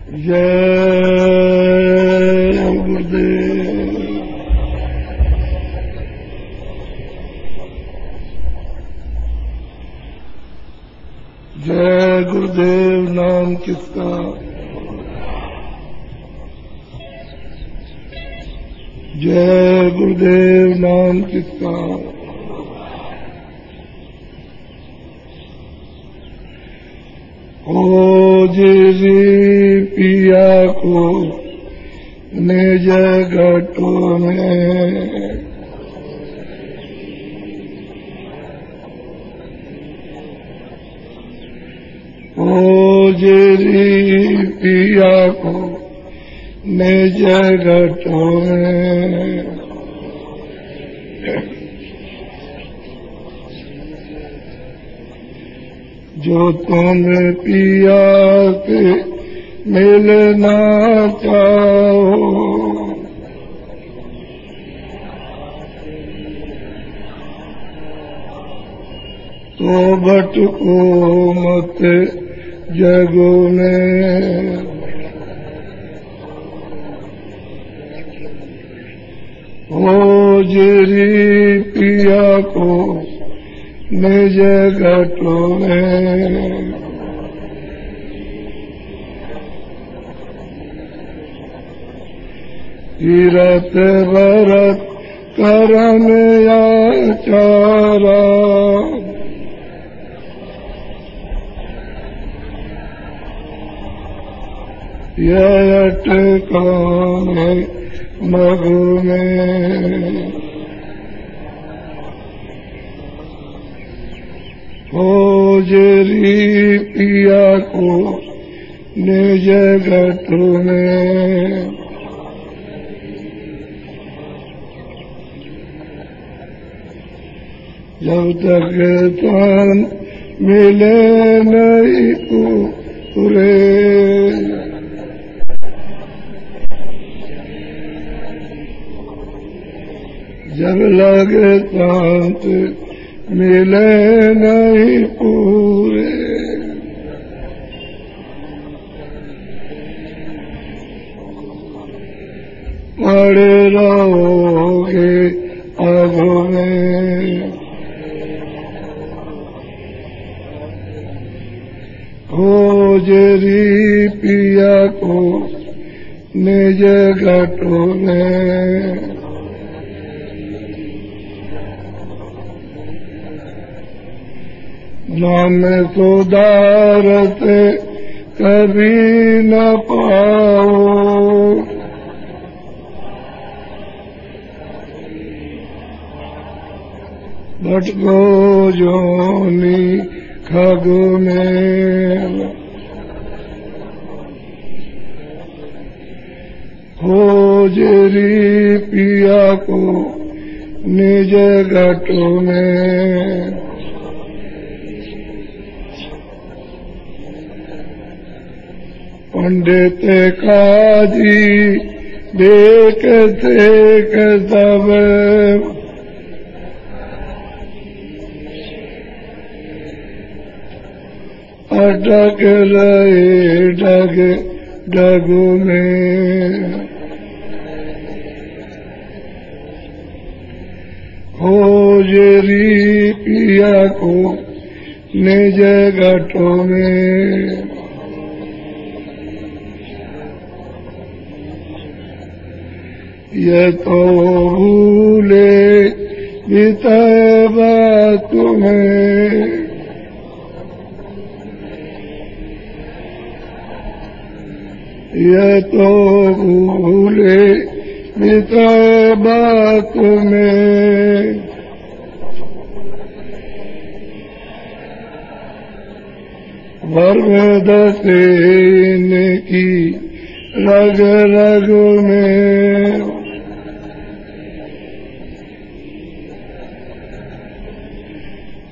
जय गुरुदेव। जय गुरुदेव नाम किसका, जय गुरुदेव नाम किसका। ओ जिरी पिया को निज घटों में, ओ जिरी पिया को निज घटों में, जो तुम पिया के मिलना चाहो, तो भटको मत जग में। ओ जिरी पिया को निज घटों में, तीरथ भरत करन आचारा, यह अटकान है मग में। ओ जिरी पिया को निज घटों में, जब तक तान मिले नहीं पूरे, जब लगे तांत मिले नहीं पूरे, पड़े रहोगे आगों में। हो जिरी पिया को निज घटों में, नाम सुधारत कभी न पाओ, भटको जोनी खग में। हो जिरी पिया को निज घटों में, पंडित काजी देखते सब, अटक रहे डग डग में। हो जिरी पिया को निज घटों में, ये तो भूले बितावा तुम्हें, ये तो भूले बितावा तुम्हें। वर्ग दसेन की रग रग में,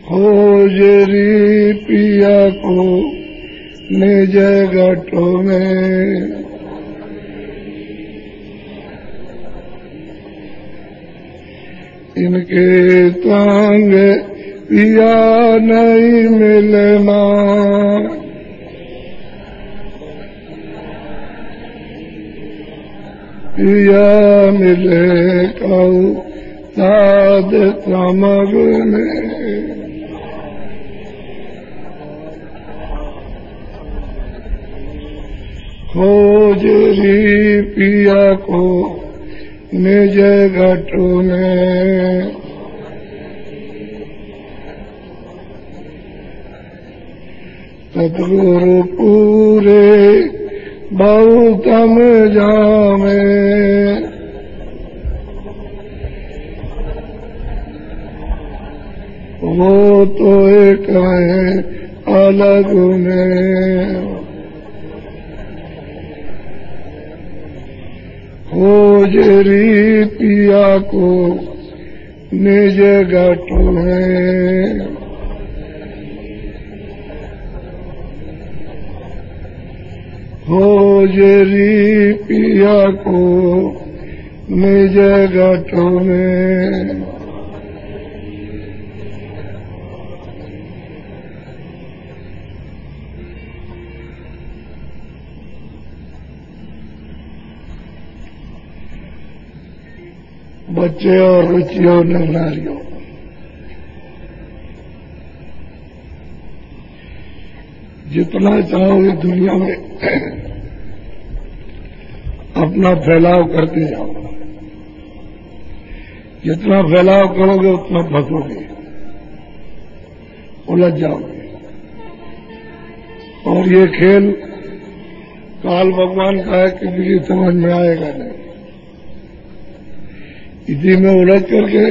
हो जिरी पिया को निज घटों में, इनके संग पिया नहीं मिलना, पिया मिले कहू साध समगुने। खोज री पिया को निज घट में। सतगुरु पूरे बहुतम जामे। वो तो एक है अलग में। खोज री पिया को निज घट में। खोज री पिया को निज घट में। बच्चे और रुचियों नारियों, जितना चाहोगे दुनिया में अपना फैलाव करते जाओ। जितना फैलाव करोगे उतना फंसोगे, उलझ जाओगे। और ये खेल काल भगवान का है, किसी की समझ में आएगा नहीं। इसी में उलझ करके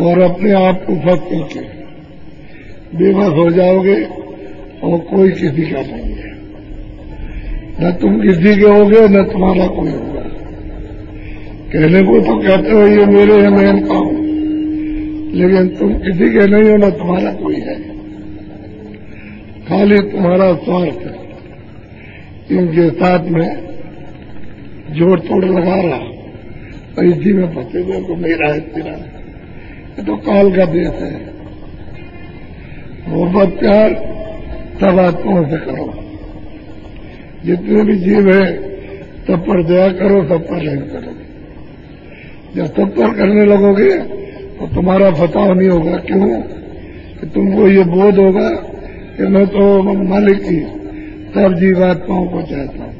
और अपने आप को फंस करके बेबस हो जाओगे और कोई किसी का नहीं है। न तुम किसी के होगे न तुम्हारा कोई होगा। कहने को तो कहते हो ये मेरे है, मैं इनका हूं, लेकिन तुम किसी के नहीं हो, न तुम्हारा कोई है। खाली तुम्हारा स्वार्थ इनके साथ में जोड़ तोड़ लगा रहा, और इसी में फंसे हुए को मेरा है तेरा है। ये तो काल का देश है। मोहब्बत प्यार सब आत्माओं से करो। जितने भी जीव है सब पर दया करो, सब पर रहम करो। जब सब पर करने लगोगे तो तुम्हारा फसाव नहीं होगा। क्यों कि तुमको ये बोध होगा कि मैं तो मालिक की सब जीवात्माओं को चाहता हूं,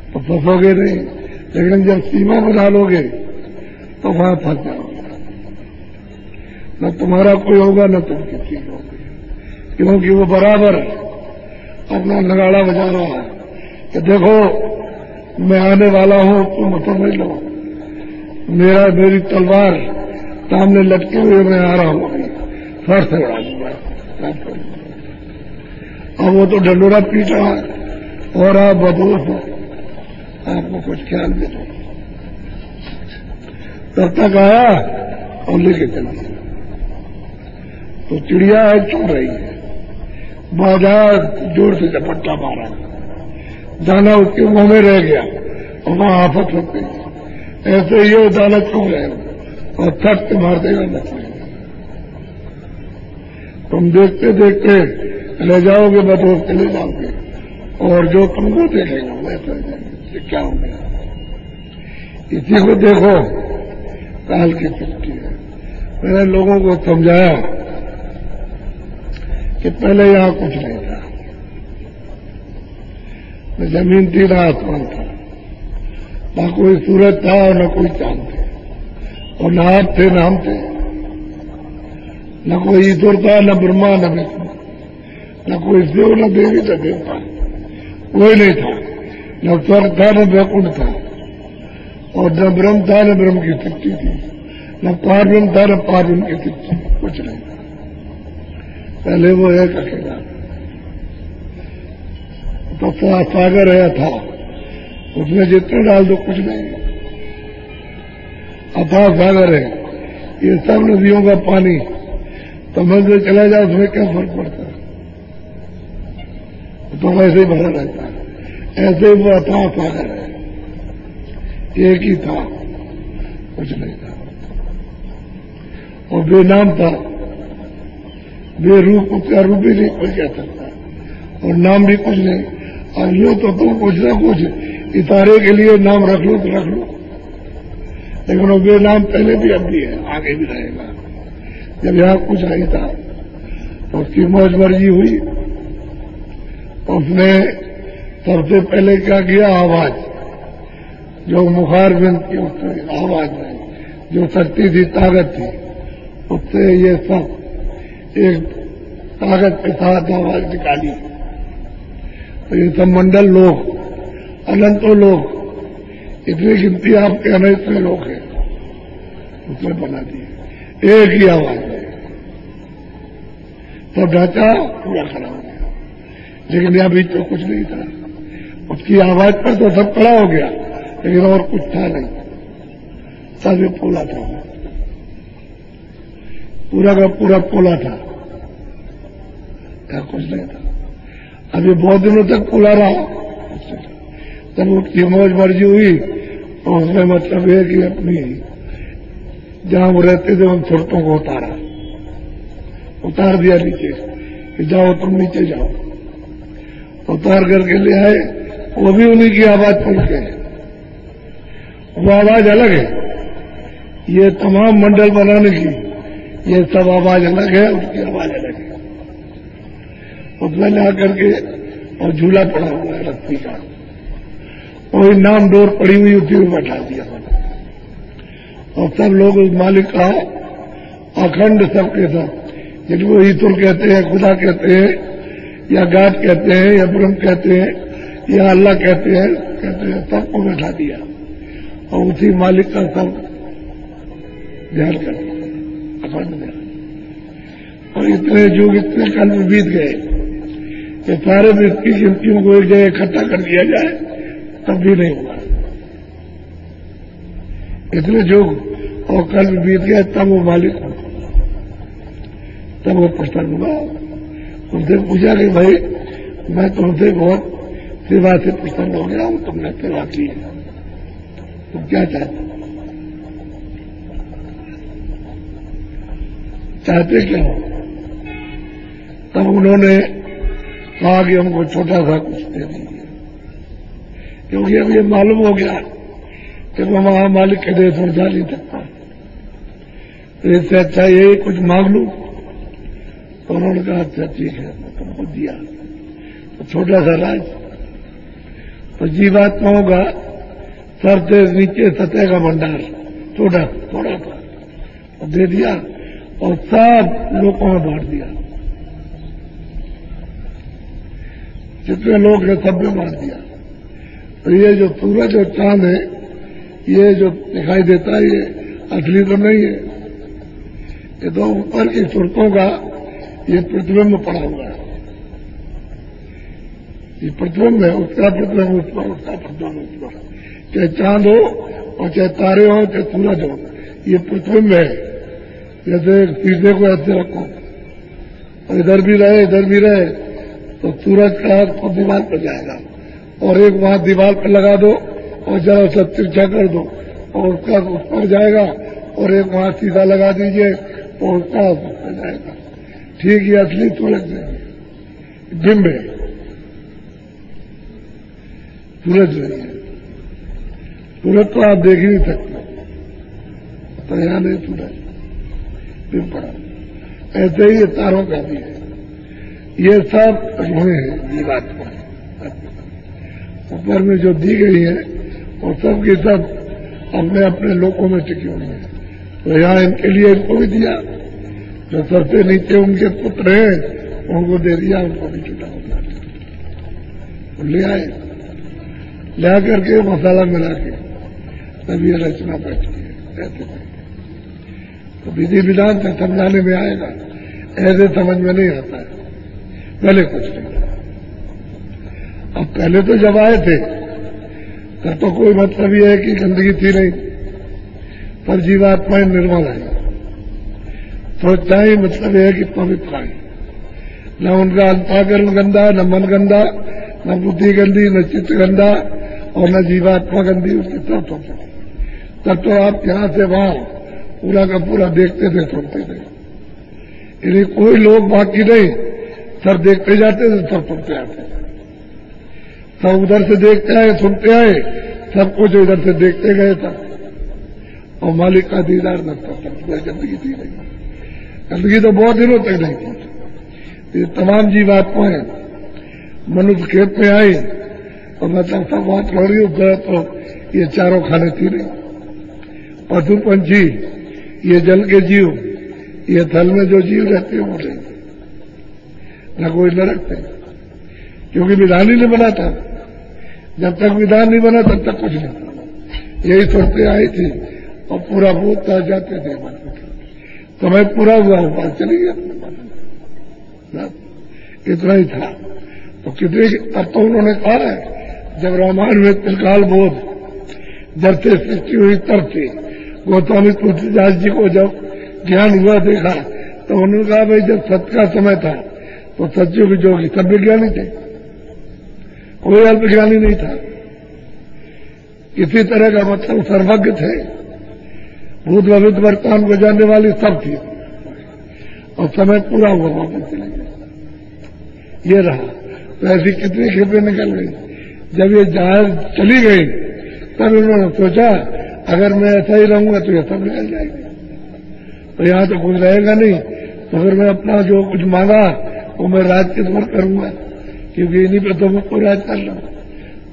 तो फंसोगे नहीं। लेकिन जब सीमा बना लोगे तो वहां फंस जाओगे। न तुम्हारा कोई होगा न तुम किसी को होगे, क्योंकि वो बराबर अपना नगाड़ा बजा रहा है कि देखो मैं आने वाला हूं, तुम समझ लो। मेरी तलवार सामने लटके हुए मैं आ रहा हूं, फर से उड़ा दूंगा। अब वो तो ढंडोरा पीट रहा है और आप बदोश हो, आपको कुछ ख्याल दे दो। तब तक आया और लेके चला गया। तो चिड़िया है चुन रही है, बाजार जोर से झपट्टा मारा, दाना उसके मुंह में रह गया और वहां आफत हो गई। ऐसे ही वो दाना चुन रहे और थक के मारते हुए बचने। तुम देखते देखते रह जाओगे, बदोश चले जाओगे, और जो तुमको देखेगा वैसा जाएंगे। क्या हो गया? इसी को देखो, काल की सृष्टि है। मैंने लोगों को समझाया कि पहले यहां कुछ नहीं था, न जमीन थी न आसमान था, न कोई सूरज था और न कोई चांद थे, और न आप थे न हम थे, न कोई ईश्वर था न ब्रह्मा न विष्णु, न कोई देव न देवी न देवता, कोई नहीं था। न स्वर्ग था न वैकुंठ था, और न ब्रह्म था न ब्रह्म की सृष्टि थी, न पारब्रह्म था न पारब्रह्म की सृष्टि, कुछ नहीं था। पहले वो एक अकेला तो सागर है था, उसमें जितने डाल दो कुछ नहीं। अथाह सागर है, ये सब नदियों का पानी समुद्र चला जाए उसमें क्या फर्क पड़ता है? तो वैसे ही भरा रहता है। ऐसे ही वो अथाह सागर है, एक ही था, कुछ नहीं था, और बेनाम था, बेरूप, उसका रूप भी नहीं कोई कह सकता, और नाम भी कुछ नहीं। और यूं तो तुम कुछ ना कुछ इतारे के लिए नाम रख लो तो रख लो, लेकिन वो बेनाम पहले भी अब भी है, आगे भी रहेगा। जब यहाँ कुछ नहीं था तो उसकी मौज मर्जी हुई, तो उसने सबसे पहले क्या किया, आवाज जो मुखारबिन की उसकी आवाज में जो शक्ति थी, ताकत थी, उससे ये सब एक ताकत के साथ आवाज निकाली। तो ये सब मंडल लोग, अनंतों लोग, इतनी गिनती आपके अनंत में लोग हैं, उसने बना दिए एक ही आवाज में। तो ढांचा पूरा खड़ा हो गया, लेकिन यहाँ बीच में कुछ नहीं था। उसकी आवाज पर तो सब खड़ा हो गया, लेकिन और कुछ था नहीं, सब ये पोला था, पूरा का पूरा पोला था, क्या कुछ नहीं था। अभी बहुत दिनों तक पोला रहा, तब उसकी मौज मर्जी हुई, और उसने मतलब है कि अपनी जहां वो रहते थे उन सुरतों को उतार दिया नीचे, कि जाओ तुम नीचे जाओ। उतार करके ले आए, वो भी उन्हीं की आवाज सुन के, वो आवाज अलग है, ये तमाम मंडल बनाने की ये सब आवाज अलग है, उसकी आवाज अलग है। उसमें ला करके और झूला पड़ा हुआ है रस्सी का, वही नाम डोर पड़ी हुई उसी में बैठा दिया, और सब लोग उस मालिक का अखंड सबके सब, जिनको ईश्वर कहते हैं, खुदा कहते हैं, या गाद कहते हैं, या ब्रह्म कहते हैं, या अल्लाह कहते हैं, सबको बैठा दिया और उसी मालिक का सब ध्यान कर अखंड ध्यान। और इतने युग, इतने काल में बीत गए कि सारे विश्व की गिनतियों को एक जगह इकट्ठा कर दिया जाए तब भी नहीं हुआ। इतने युग और कल भी बीत गए, तब वो मालिक, तब वो प्रसन्न हुआ। उनसे पूछा कि भाई मैं तुमसे बहुत सेवा से प्रसन्न हो गया हूं, तुमने सेवा की है, तुम क्या चाहते क्या हो? तब उन्होंने कहा कि हमको छोटा सा कुछ दे दीजिए, क्योंकि अब ये मालूम हो गया कि मैं वहां मालिक के देश में जा नहीं सकता, तो इससे अच्छा यही कुछ मांग लूं। तो उन्होंने कहा अच्छा ठीक है, मैं तुमको दिया। तो छोटा सा राज, तो जीवात्माओं का सर से नीचे सतह का भंडार थोड़ा थोड़ा था, तो दे दिया और सब लोगों में बांट दिया, जितने लोग हैं सब में बांट दिया। तो ये जो सूरज और चांद है, ये जो दिखाई देता है, ये असली तो नहीं है, ये तो ऊपर की सुरतों का ये प्रतिबिंब पड़ा हुआ है। ये प्रतिबिंब है, उसका प्रतिबिंब उस पर, उसका प्रतिबिंब उस पर, चाहे चांद हो और चाहे तारे हो, चाहे सूरज हो, ये प्रतिबिंब है। जैसे शीशे को ऐसे रखो और इधर भी रहे तो सूरज का तो दीवार पर जाएगा, और एक वहां दीवार पर लगा दो और जरा सा तिरछा कर दो और उसका उस पर जाएगा, और एक वहां सीधा लगा दीजिए तो उसका उस पर जाएगा। ठीक है, असली सूरज नहीं, बिंब है, सूरज नहीं है। सूरज तो आप देख ही नहीं सकते, तो यहां नहीं सूरज, बिंब पड़ा। ऐसे ही ये तारों का भी है, ये सब हुए हैं जीवात्मा ऊपर में जो दी गई है, और सब की सब अपने अपने लोकों में टिकी हुई है। तो यहाँ इनके लिए इनको भी दिया, जो सबसे नीचे उनके पुत्र हैं उनको दे दिया, उनको भी छुटा बना दिया। ले आए, ले आकर के मसाला मिला के तब ये रचना बैठी है। ऐसे तो विधि विधान से समझाने में आएगा, ऐसे समझ में नहीं आता है, पहले कुछ नहीं। अब पहले तो जब आए थे तब तो कोई मतलब ये है कि गंदगी थी नहीं, पर जीवात्माएं निर्मल आई, सोचता ही मतलब यह है कि पवित्र आई। न उनका अंतःकरण गंदा, न मन गंदा, न बुद्धि गंदी, न चित्त गंदा, और न जीवात्मा गंदी, उसकी सब सोचती। तब तो आप यहां से वहां पूरा का पूरा देखते थे, सुनते थे, यानी कोई लोग बाकी नहीं, सब देखते जाते थे, सब सुनते आते थे। सब उधर से देखते आए, सुनते आए, सब कुछ इधर से देखते गए था और मालिक का दीदार न था। कोई गंदगी थी नहीं, गंदगी तो बहुत दिनों तक नहीं थी। ये तमाम जीवात्माएं मनुष्य खेत में आई और मतलब सब बात लड़ी उधर, तो ये चारों खाने थी नहीं। पशु पंछी, ये जल के जीव, ये थल में जो जीव रहते हैं वो नहीं, न कोई न रखते, क्योंकि विधान ही नहीं बना था। जब तक विधान नहीं बना तब तक कुछ नहीं। यही सुरतें आई थी और पूरा बोलता जाते थे, समय पूरा हुआ, बात चली गई अपने, इतना ही था। तो कितने, अब तो उन्होंने कहा है, जब रामायण में त्रिकाल बोध जब से सृष्टि हुई तब से गौतमी तुलसीदास जी को जब ज्ञान हुआ देखा तो उन्होंने कहा भाई जब सत्य का समय था तो सच्चों की जोगी सब विज्ञानी थे, कोई अल्पज्ञानी नहीं था। किसी तरह का मतलब सर्वज्ञ थे, भूत भविष्य वर्तमान को जानने वाली सब थी। और समय पूरा हुआ, वापस चले गए। ये रहा, तो ऐसी कितनी खेपें निकल गई। जब ये जहाज चली गई तब उन्होंने सोचा अगर मैं ऐसा ही रहूंगा तो ये सब निकल जाएगी, तो यहां तो कुछ रहेगा नहीं, तो फिर मैं अपना जो कुछ मांगा वो मैं राज किस पर करूंगा, क्योंकि इन्हीं पर तो मुझको राज कर रहा हूं।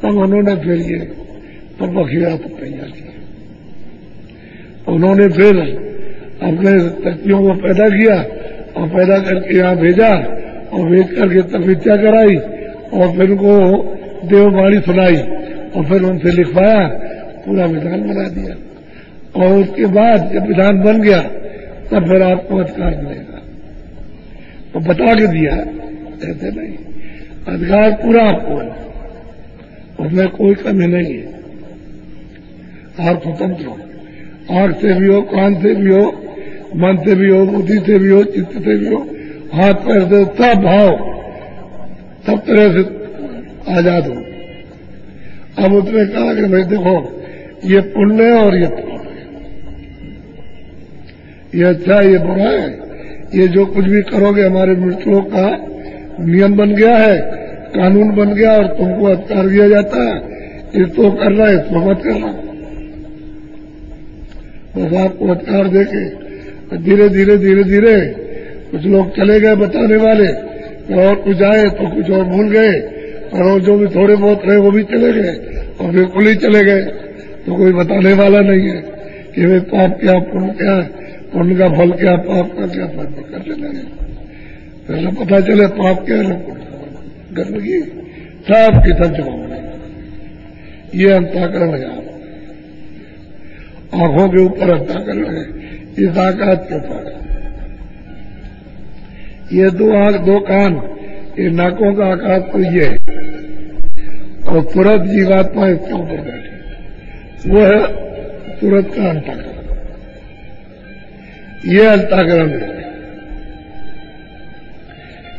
तब उन्होंने फिर ये तपखिया तैयार किया। उन्होंने फिर अपने शक्तियों को पैदा किया और पैदा करके यहाँ भेजा और भेज करके तपस्या कराई और फिर उनको देववाणी सुनाई और फिर उनसे लिखवाया, पूरा विधान बना दिया। और उसके बाद जब विधान बन गया तब फिर आपको अधिकार मिलेगा, तो बता के दिया, ऐसे नहीं, अधिकार पूरा आपको है, उसमें कोई कमी नहीं है। आप स्वतंत्र हो, आंख से भी हो, कान से भी हो, मन से भी हो, बुद्धि से भी हो, चित्त से भी हो, हाथ पैर से, सब भाव सब तरह से आजाद हो। अब उसने कहा कि भाई देखो ये पुण्य है और ये पाप है, ये अच्छा है, ये बुरा है, ये जो कुछ भी करोगे हमारे मृत्युओं का नियम बन गया है, कानून बन गया और तुमको अधिकार दिया जाता है, इसको कर रहा है, इसको मत करना। बस आपको अधिकार देके धीरे धीरे धीरे धीरे कुछ लोग चले गए बताने वाले, और कुछ आए तो कुछ और भूल गए, और जो भी थोड़े बहुत रहे वो भी चले गए और बिल्कुल ही चले गए। तो कोई बताने वाला नहीं है कि वे पाप क्या पुण्य क्या, पुण्य का फल क्या, पाप का क्या फल करते लगे। पहले पता चले पाप क्या है, गंदगी सब की सब जमा बनेगी। ये अंताकरण है, आंखों के ऊपर अंताकरण है, इस आकाश के ऊपर ये दो आंख दो कान, ये नाकों का आकाश तो ये है, और तुरंत जीवात्मा इसके ऊपर बैठे, वो है तुरंत का अंताकरण। ये अंताकरण है,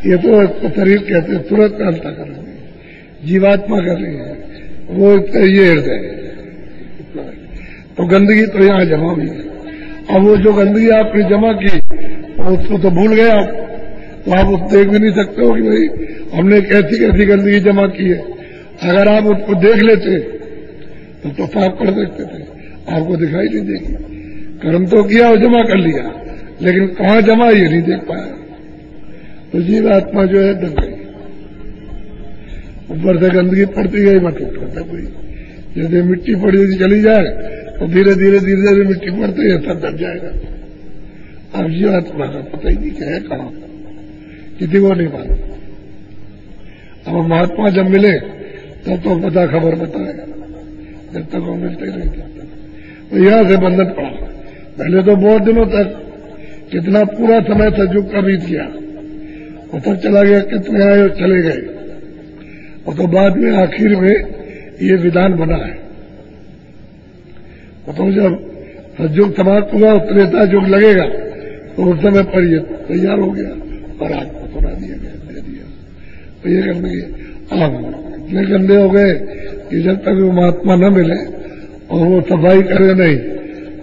ये तो इसको शरीर कहते हैं, तुरंत का अंताकरण है, जीवात्मा कर रही है, वो ये हृदय है। तो गंदगी तो यहां जमा हुई है। अब वो जो गंदगी आपने जमा की उसको तो भूल गए आप, तो आप उसको देख भी नहीं सकते हो कि भाई हमने कैसी कैसी गंदगी जमा की है। अगर आप उसको देख लेते तो साफ कर सकते थे, आपको दिखाई नहीं देगी। कर्म तो किया और जमा कर लिया, लेकिन कहाँ जमा ये नहीं देख पाया। तो जीवात्मा जो है दब गई, ऊपर से गंदगी पड़ती गई, मत दब गई। जैसे मिट्टी पड़ी चली जाए तो धीरे धीरे धीरे धीरे मिट्टी पड़ती है, सब दब जाएगा। अब जीवात्मा का पता ही नहीं क्या है, कहाँ, किसी को नहीं मालूम। अब महात्मा जब मिले तब तो पता खबर बताएगा, जब तक वो मिलते नहीं तब तक। तो यहां से बंधन पड़ा। पहले तो बहुत दिनों तक कितना पूरा समय सतयुग का बीत गया, और तब चला गया, कितने आए और चले गए, और तो बाद में आखिर में ये विधान बना है। तो जब सतयुग समाप्त हुआ और त्रेता युग लगेगा तो उस समय पर ये तैयार हो गया और आपको सुना दिया गया, दे दिया। तो ये गंदगी इतने गंदे हो गए कि जब तक वो महात्मा न मिले और वो सफाई करे नहीं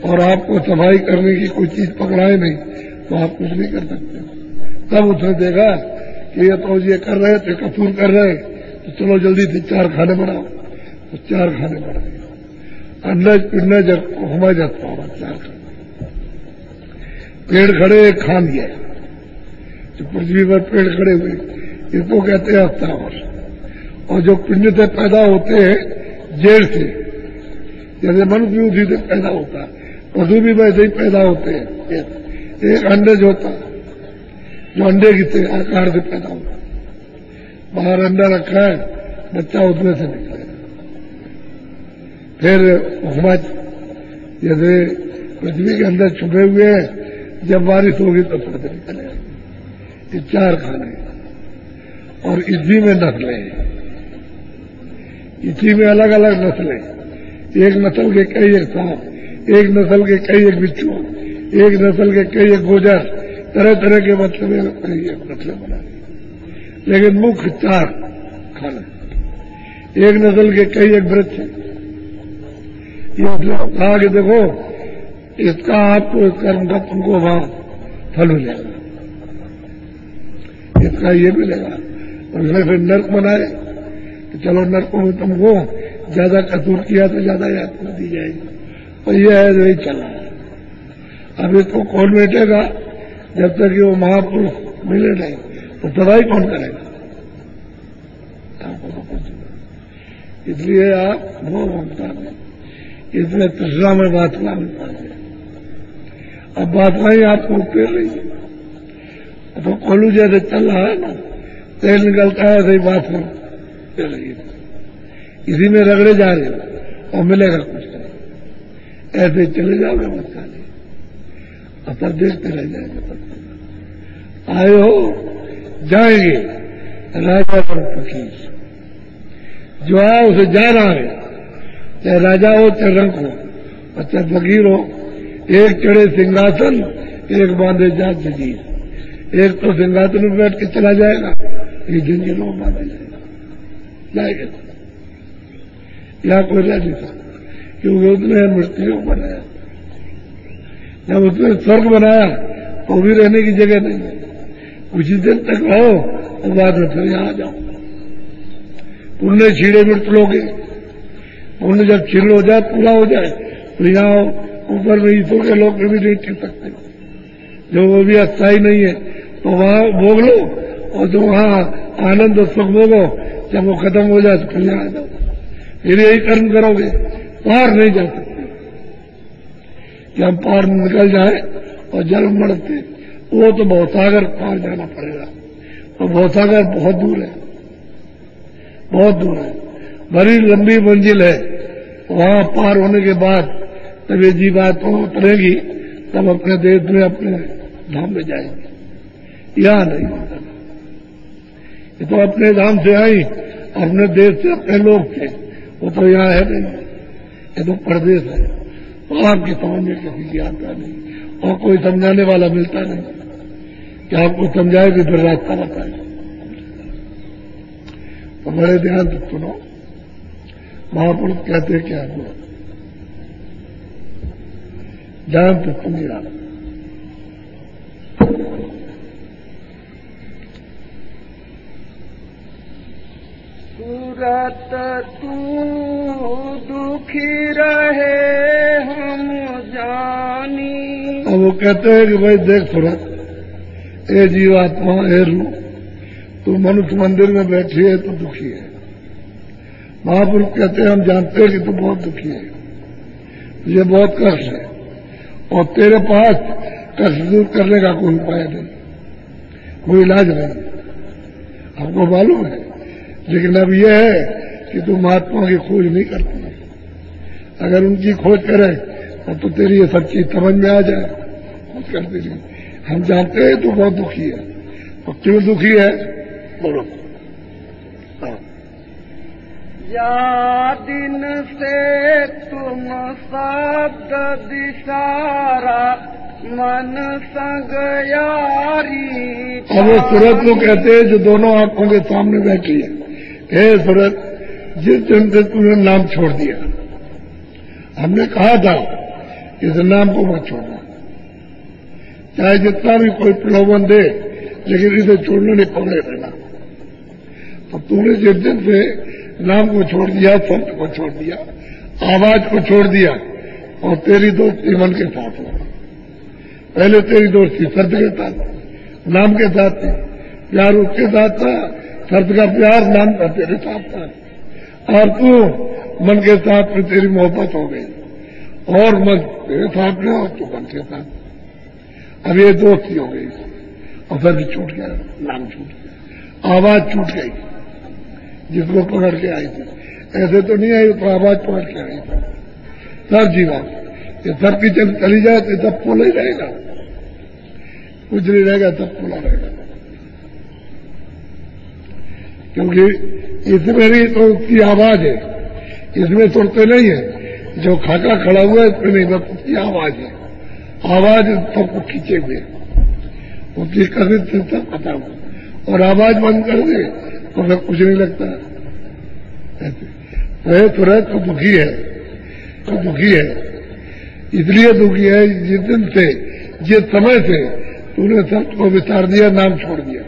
और आपको सफाई करने की कोई चीज पकड़ाए नहीं तो आप कुछ नहीं कर सकते। तब उसने देखा कि ये तो ये कर रहे थे, कसूर कर रहे, तो चलो जल्दी से 4 खाने बनाओ, तो 4 खाने बनाए। अन्नज पिंडज हुमा जाता होगा 4 खाने। पेड़ खड़े खान दिया, जो पृथ्वी पर पेड़ खड़े हुए इसको कहते हैं हफ्तावर। और जो पिंड से पैदा होते हैं जेड़ से, जैसे मनुष्य उसी से पैदा होता है, पशु भी वैसे ही पैदा होते हैं। एक अंडज होता है जो अंडे की आकार से पैदा होता है, बाहर अंडा रखा है, बच्चा उसमें से निकलेगा। फिर हुमज, जैसे पृथ्वी के अंदर छुपे हुए हैं, जब बारिश होगी तो फिर निकलेगा। ये 4 खाने और इसी में नस्लें हैं, इसी में अलग अलग नस्लें, एक नस्ल के कई एक सांप, एक नस्ल के कई एक बिच्छू, एक नस्ल के कई एक गोजर, तरह तरह के मतलब कई एक नस्लें बनाई, लेकिन मुख्य 4 खाने। एक नस्ल के कई एक वृक्ष। ये कहा कि देखो इसका आपको कर्म का तुमको वहां फल मिलेगा, इसका ये मिलेगा। और इसने फिर नर्क बनाए कि चलो नर्कों में तुमको ज्यादा कसूर किया तो ज्यादा यातना दी जाएगी। और ये है जो ही चला है। अब इसको कौन बैठेगा जब तक वो महापुरुष मिले नहीं, तो सदाई कौन करेगा? आपको तो कुछ नहीं। इसलिए आप वो ममता में, इसमें तृष्णा में वासना में पड़ गए। अब वासना ही आपको उपेर रही है। तो कोलू जैसे चल रहा है ना, तेल निकलता है, ऐसे ही वासना उपेर रही है। इसी में रगड़े जा रहे हो और मिलेगा कुछ नहीं। ऐसे चले जाओगे बच्चा नहीं, अब तक देखते रह जाएंगे। आए हो जाएंगे, राजा पर फकीर जो है उसे जा रहा है, चाहे राजा हो चाहे रंग हो और चाहे फकीर हो। एक चढ़े सिंहासन, एक बांधे जात जंजीर। एक तो सिंहासन में बैठ के चला जाएगा, एक जंजीरों में बांधा जाएगा। यहाँ कोई रह नहीं सकता, क्योंकि उसने मृत्यु बनाया। जब उसने स्वर्ग बनाया तो भी रहने की जगह नहीं है। कुछ दिन तक रहो और बाद में फिर यहाँ आ जाओ। पुण्य छीड़े मृत लोगे, पुण्य जब छीड़ हो जाए, पूरा हो जाए, तो यहाँ ऊपर में ईश्वर के लोग भी नहीं टिक सकते। जो वो भी अस्थाई नहीं है तो वहां भोग लो, और जो वहां आनंद और सुख भोगो, जब वो खत्म हो जाए तो फिर यहाँ आ जाओ। फिर यही कर्म करोगे, पार नहीं जा सकते। कि हम पार निकल जाए और जन्म मरते, वो तो भवसागर पार जाना पड़ेगा। तो भवसागर बहुत दूर है, बहुत दूर है, बड़ी लंबी मंजिल है। वहां पार होने के बाद तब ये जीवात्मा उतरेगी, तब अपने देश में अपने धाम में जाएंगे। यहां नहीं होता। ये तो अपने धाम से आई, अपने देश से अपने लोग थे, वो तो यहाँ है नहीं। ये तो परदेश है, तो आपकी समझ में किसी की आता नहीं, और कोई समझाने वाला मिलता नहीं कि आपको समझाए कि फिर रास्ता बताए। तो बड़े ध्यान से सुनो, महापुरुष कहते क्या हुआ, ध्यान से सुनिए। सूरत तू दुखी रहे हम जानी। अब वो कहते हैं कि भाई देख सूरत, ए जीवात्मा, ए रूह, तू मनुष्य मंदिर में बैठी है तो दुखी है। महापुरुष कहते हैं हम जानते हैं कि तू बहुत दुखी है, तुझे बहुत कष्ट है, और तेरे पास कष्ट दूर करने का कोई उपाय नहीं, कोई इलाज नहीं, हमको मालूम है। लेकिन अब यह है कि तू महात्मा की खोज नहीं करती। अगर उनकी खोज करे तो तेरी ये सब चीज समझ में आ जाए, खोज करती नहीं। हम जानते हैं तू बहुत दुखी है, तो क्यों दुखी है बोलो। या दिन से तुम शब्द दिशारा मन संग यारी। अब वो सूरत को कहते हैं जो दोनों आंखों के सामने बैठी है। हे सूरत, जिस दिन से तूने नाम छोड़ दिया, हमने कहा था इस नाम को मत छोड़ना, चाहे जितना भी कोई प्रलोभन दे, लेकिन इसे छोड़ने नहीं पकड़े रहना। तो तूने जिस दिन से नाम को छोड़ दिया, शब्द को छोड़ दिया, आवाज को छोड़ दिया, और तेरी दोस्ती मन के साथ हो। पहले तेरी दोस्ती शब्द के साथ, नाम के साथ थी, प्यार उसके साथ था, शब्द का प्यार, नाम का तेरे साथ था, और तू मन के साथ में तेरी मोहब्बत हो गई, और मन तेरे साथ में और तू मन के साथ। अब ये दोस्ती हो गई, और शब्द छूट गया, नाम छूट गया, आवाज छूट गई जिसको पकड़ के आई थी। ऐसे तो नहीं आई, तो आवाज पकड़ के आई थी। सब जीवन ये सबकी चली जाए तो सब पोला ही रहेगा, कुछ नहीं रहेगा, सब पोला रहेगा, क्योंकि इसमें ही तो उसकी आवाज है, इसमें सुनते नहीं है। जो खाका खड़ा हुआ है इसमें नहीं, बस उसकी आवाज है, आवाज सबको खींचे हुए, उसकी कसरत से सब पता हो, और आवाज बंद कर दे तो सब कुछ नहीं लगता। ऐसे तो दुखी है, तो दुखी है, इसलिए दुखी है जिस दिन से, जिस समय से तूने शब्द को विस्तार दिया, नाम छोड़ दिया,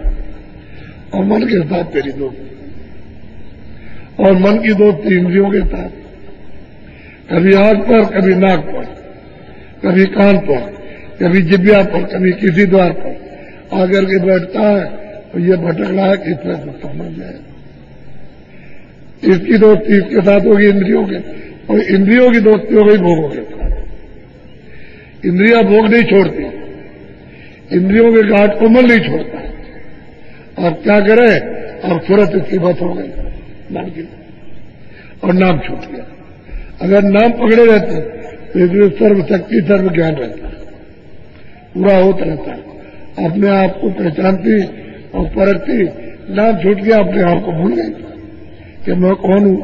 और मन के साथ तेरी दोस्ती, और मन की दोस्ती इंद्रियों के साथ, कभी आंख पर, कभी नाक पर, कभी कान पर, कभी जिब्या पर, कभी किसी द्वार पर आकर के बैठता है, तो ये भटक रहा है, किस तरह से समझ जाए। इसकी दोस्ती इसके साथ होगी इंद्रियों के, और इंद्रियों की दोस्ती हो गई भोगों के साथ। इंद्रियां भोग नहीं छोड़ती, इंद्रियों के घाट को मन नहीं छोड़ता। अब क्या करे, अब तुरंत इसकी बात हो गई नाम की, और नाम छूट गया। अगर नाम पकड़े रहते तो इसमें सर्वशक्ति, सर्व ज्ञान रहता, पूरा होता रहता, अपने आप को पहचानती और परखती। नाम छूट गया, अपने आप को भूल गई कि मैं कौन हूं।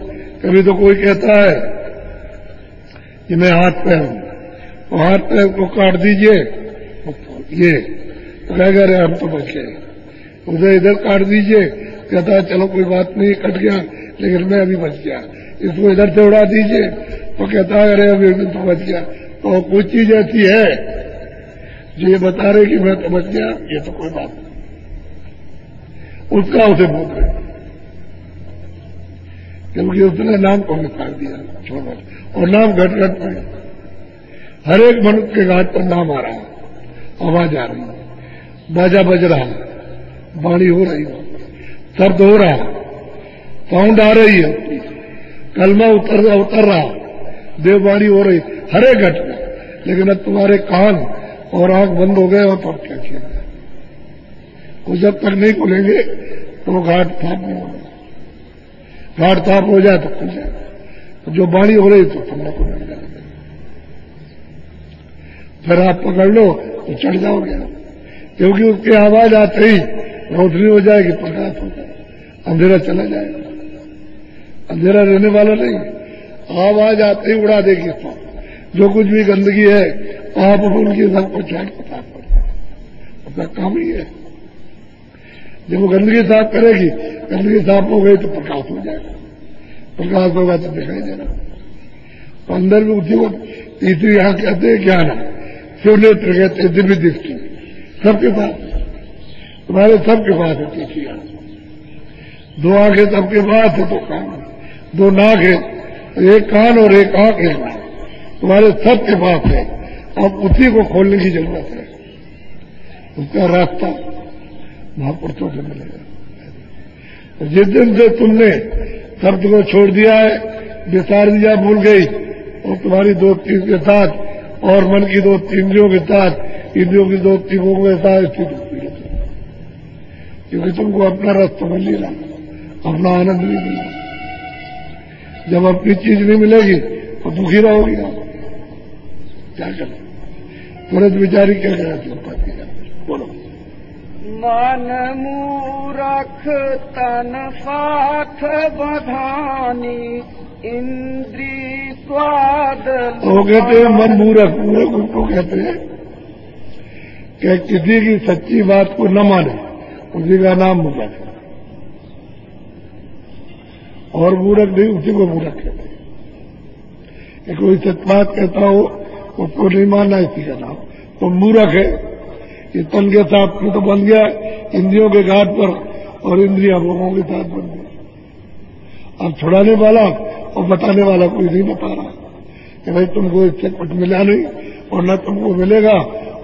कभी तो कोई कहता है कि मैं हाथ पैर हूं, तो हाथ पैर को काट दीजिए, ये तो कहेगा अरे हम तो बच गए। उधर इधर काट दीजिए, कहता है चलो कोई बात नहीं, कट गया लेकिन मैं अभी बच गया। इसको इधर से उड़ा दीजिए तो कहता है अरे अभी तो बच गया। तो कुछ चीज ऐसी है जो ये बता रहे कि मैं तो बच गया, ये तो कोई बात नहीं, उसका उसे भूल गए, क्योंकि उसने नाम को निकाल दिया, छोड़ो। और नाम घट घट में हर एक मनुष्य के घाट पर नाम आ रहा है, आवाज आ रही है, बाजा बज रहा है, वाणी हो रही है, शब्द हो रहा है, साउंड आ रही है, कलमा उतर रहा, देववाणी हो रही, हर एक घट में। लेकिन अब तुम्हारे कान और आंख बंद हो गए, और तो क्या किया, वो जब तक नहीं खुलेंगे तो वो घाट साफ नहीं होगा। घाट साफ हो जाए तो खुल जाए, तो जो वाणी हो रही तो तुमने को मिल जाएगा। फिर आप पकड़ लो तो चढ़ जाओगे, क्योंकि उसकी आवाज आते ही रोशनी हो जाएगी, प्रकाश हो जाएगा, अंधेरा चला जाएगा। अंधेरा रहने वाला नहीं, आवाज आते ही उड़ा देगी सब, जो कुछ भी गंदगी है पाप उनकी सबको छाट को साफ करता है, उसका काम ही है। जब वो गंदगी साफ करेगी, गंदगी साफ हो गई तो प्रकाश हो जाएगा, प्रकाश होगा तो दिखाई देगा। तो अंदर में उसी वक्त तीसरी आंख कहते हैं ज्ञान, शिव नेत्र कहते हैं दिव्य दृष्टि, सबके पास, तुम्हारे सबके पास है तीसरी आंख। दो आंखें सबके पास है, तो कान, दो नाक है, एक कान और एक आंख है, तुम्हारे सबके पास है। अब उसी को खोलने की जरूरत है, उसका रास्ता महापुरुषों से मिलेगा। जिस दिन से तुमने शब्द को छोड़ दिया है, विसार दिया, भूल गई, और तुम्हारी दोस्ती के साथ और मन की दोस्ती इंद्रियों के साथ, इंद्रियों की दोस्ती भोगों के साथ स्थित होती है, क्योंकि तुमको अपना रास्ता मिल नहीं रहा, अपना आनंद नहीं मिल रहा। जब अपनी चीज नहीं मिलेगी तो दुखी रहोगी आप, क्या करें। तुरंत विचारी क्या करें, बोलो। मन मूरख तन साथ बधानी, इंद्री स्वाद। वो कहते हैं मन मूरख, मूरख उनको कहते हैं कि किसी की सच्ची बात को न माने, उसी का नाम मूरख है। और मूरख नहीं, उसी को मूरख कहते हैं। कि कोई सच बात कहता हो उसको नहीं मानना, इसी का नाम तो मूरख है। कि तन के साथ में तो बन गया इंद्रियों के घाट पर, और इंद्रिया भोगों के साथ बन गया। अब छुड़ाने वाला और बताने वाला कोई नहीं बता रहा कि भाई तुमको इससे कुछ मिला नहीं और न तुमको मिलेगा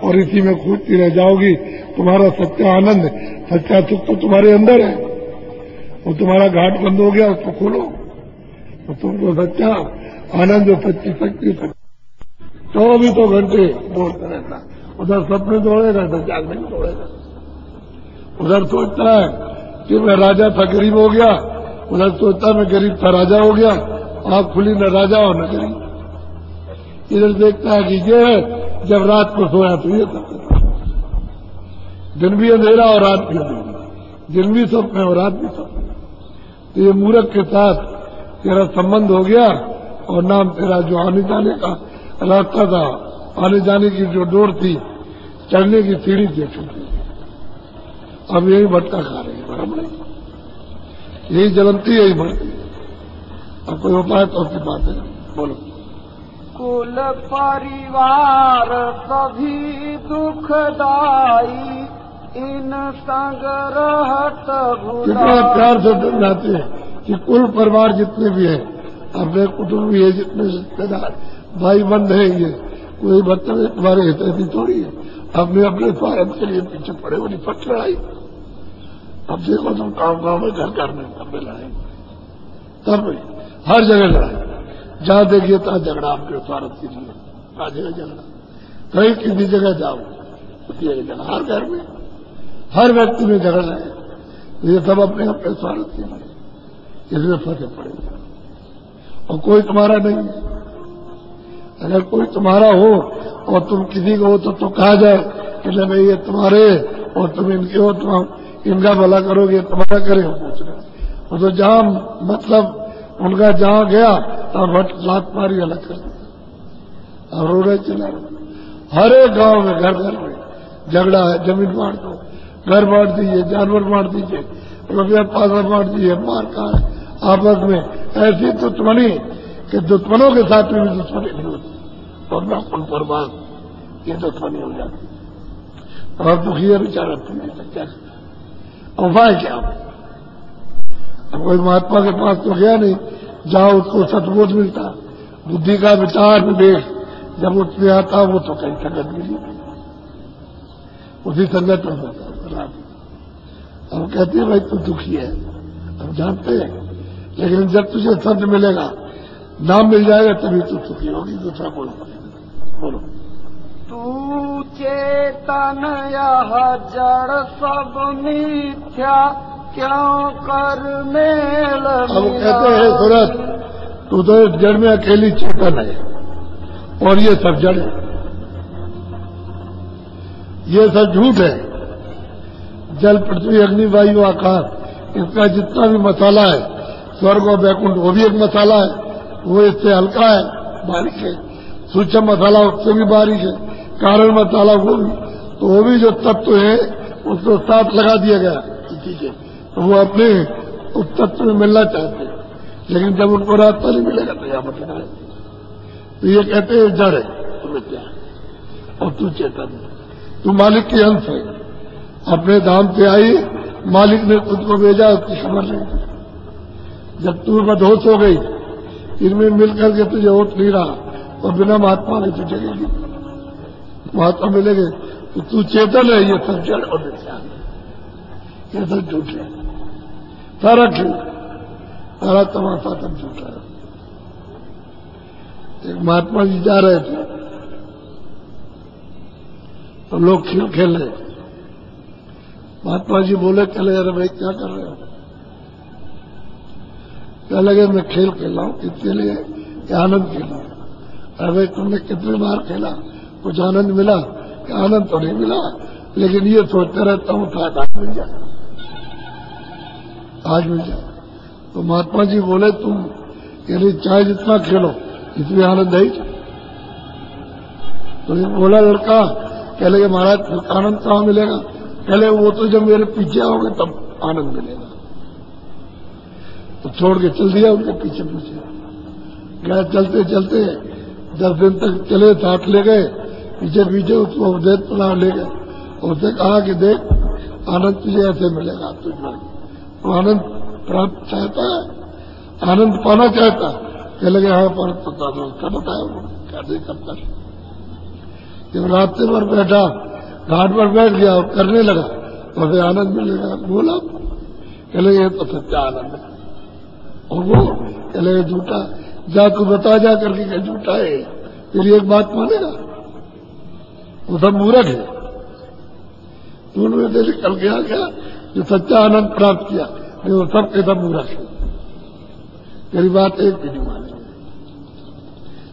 और इसी में खूबती रह जाओगी। तुम्हारा सच्चा आनंद, सच्चा सुख तो तुम्हारे अंदर है। वो तुम्हारा घाट बंद हो गया, उसको खोलो तो तुमको सच्चा आनंद और सच्ची शक्ति 24 घंटे दौड़ता रहता। उधर सपने दौड़ेगा, इधर जागने में दौड़ेगा। उधर सोचता है कि मैं राजा था गरीब हो गया, उधर सोचता मैं गरीब था राजा हो गया। आंख खुली न राजा हो न गरीब। इधर देखता है कि ये है जब रात को सोया तो ये सब दिन भी अंधेरा और रात भी अंधेरा, दिन भी स्वप्न और रात भी स्वप्न। तो ये मूर्ख के साथ तेरा संबंध हो गया और नाम तेरा जो आने जाने का रास्ता था, आने जाने की जो डोर थी, चढ़ने की सीढ़ी थी, छूटी। अब यही भटका खा रही है, बराबर यही जलती यही बढ़ती। अब कोई उपाय तो उसकी बात है, बोलो। कुल परिवार सभी दुखदाई, इन संग रहत कितना प्यार से समझाते हैं कि कुल परिवार जितने भी है, अपने कुटुंब भी है, जितने रिश्तेदार भाई बंद है, ये कोई बच्चे तुम्हारे हितैषी थोड़ी है। अपने अपने स्वार्थ के लिए पीछे पड़े हो, निपट लड़ाई। अब देखो तुम गाँव में घर घर में तब लड़ाई, तब हर जगह लड़ाई। जहां देखिए तहाँ झगड़ा, आपके स्वार्थ के लिए हर जगह झगड़ा। कहीं किसी जगह जाओ उसी जगह झगड़ा, हर घर में हर व्यक्ति में झगड़ा है। ये सब अपने अपने स्वार्थ के लिए इसमें फंसे पड़े। और कोई तुम्हारा नहीं है। अगर कोई तुम्हारा हो और तुम किसी को हो तो कहा जाए कि भाई ये तुम्हारे और तुम इनके हो, तुम इनका भला करोगे, तुम्हारा करे हो पूछ रहे। और तो जहां मतलब उनका जहां गया तो भट लात मारी अलग कर दिया और रो रहे चला रहे। हर एक गांव में घर घर में झगड़ा है। जमीन बांट दो, घर बांट दीजिए, जानवर बांट दीजिए, रुपया पैसा बांट दीजिए, मार का आपस में ऐसी दुश्मनी कि दुश्मनों के साथ में भी दुश्मनी नहीं होती और न उन पर बात ये दुश्मनी हो जाती। और दुखी है बेचारा, तुम्हें क्या उपाय क्या? अब कोई महात्मा के पास तो गया नहीं जहां उसको सतबोध मिलता, बुद्धि का विचार विवेक जब उसमें आता वो तो कहीं संगत मिली, उसी संगत में होता। अब कहते हैं भाई तू दुखी है, हम जानते हैं, लेकिन जब तुझे संत मिलेगा, नाम मिल जाएगा, तभी तू सुखी होगी। दूसरा बोलो। तू चेतन यह जड़ सब मिथ्या, क्यों कर मेल। अब कहते हैं सूरत तू तो इस जड़ में अकेली चेतन है और ये सब जड़ है, ये सब झूठ है। जल पृथ्वी अग्नि वायु आकाश इसका जितना भी मसाला है, स्वर्ग और वैकुंठ वो भी एक मसाला है, वो इससे हल्का है, बारीक है। सूक्ष्म मसाला उससे भी बारीक है, कारण मसाला वो भी, तो वो भी जो तत्व है उसको साथ लगा दिया गया किसी के, तो वो अपने उस तत्व में मिलना चाहते हैं, लेकिन जब उनको रास्ता नहीं मिलेगा तो यहाँ मतलब है। तो ये कहते हैं जड़ है, तुम्हें क्या और तू चेतन है, तू मालिक के अंश है। अपने धाम से आई, मालिक ने तुझको भेजा, उसकी खबर नहीं थी। जब तू बदहोश हो गई, इनमें मिलकर के तुझे होश नहीं रहा, और बिना महात्मा के तुझे जगेगी, महात्मा मिलेंगे तो तू चेतन है। ये सब जड़ और मिथ्या है, ये सब झूठ है, सारा खेल, सारा तमाशा सब झूठा है। एक महात्मा जी जा रहे थे तो लोग खेल खेल रहे। महात्मा जी बोले, चले अरे भाई क्या कर रहे हो? क्या लगे मैं खेल खेल रहा हूं, किसके लिए? क्या आनंद के लिए। अरे भाई तुमने कितनी बार खेला, कुछ आनंद मिला? क्या आनंद तो नहीं मिला, लेकिन ये सोचता रहता हूं शायद आज मिल जाए, आज मिल जाए। तो महात्मा जी बोले, तुम यानी चाहे जितना खेलो इसमें आनंद है। तो ये बोला लड़का, कह लगे महाराज आनंद कहाँ मिलेगा? पहले वो तो जब मेरे पीछे आओगे तब आनंद मिलेगा। तो छोड़ के चल दिया उनके पीछे पीछे गया। चलते चलते 10 दिन तक चले, साथ ले गए, पीछे पीछे उसको उपदेश पढ़ा ले गए। उसने कहा कि देख आनंद तुझे ऐसे मिलेगा, तुझ तो आनंद प्राप्त चाहता है आनंद पाना चाहता, कह लगे हाँ पर क्या बताया उन्होंने, कैसे करता। जब रास्ते पर बैठा, घाट पर बैठ गया और करने लगा तो फिर आनंद मिलेगा। बोला कह लगे ये तो सच्चा आनंद है, और वो कह लगे झूठा, जा तू बता जा करके कह झूठा है, तेरी एक बात मानेगा, वो सब मूर्ख है। तो उन्होंने जैसे कल क्या क्या जो सच्चा आनंद प्राप्त किया, वो सब के सब मूर्ख है, तेरी बात एक भी नहीं मानेगा।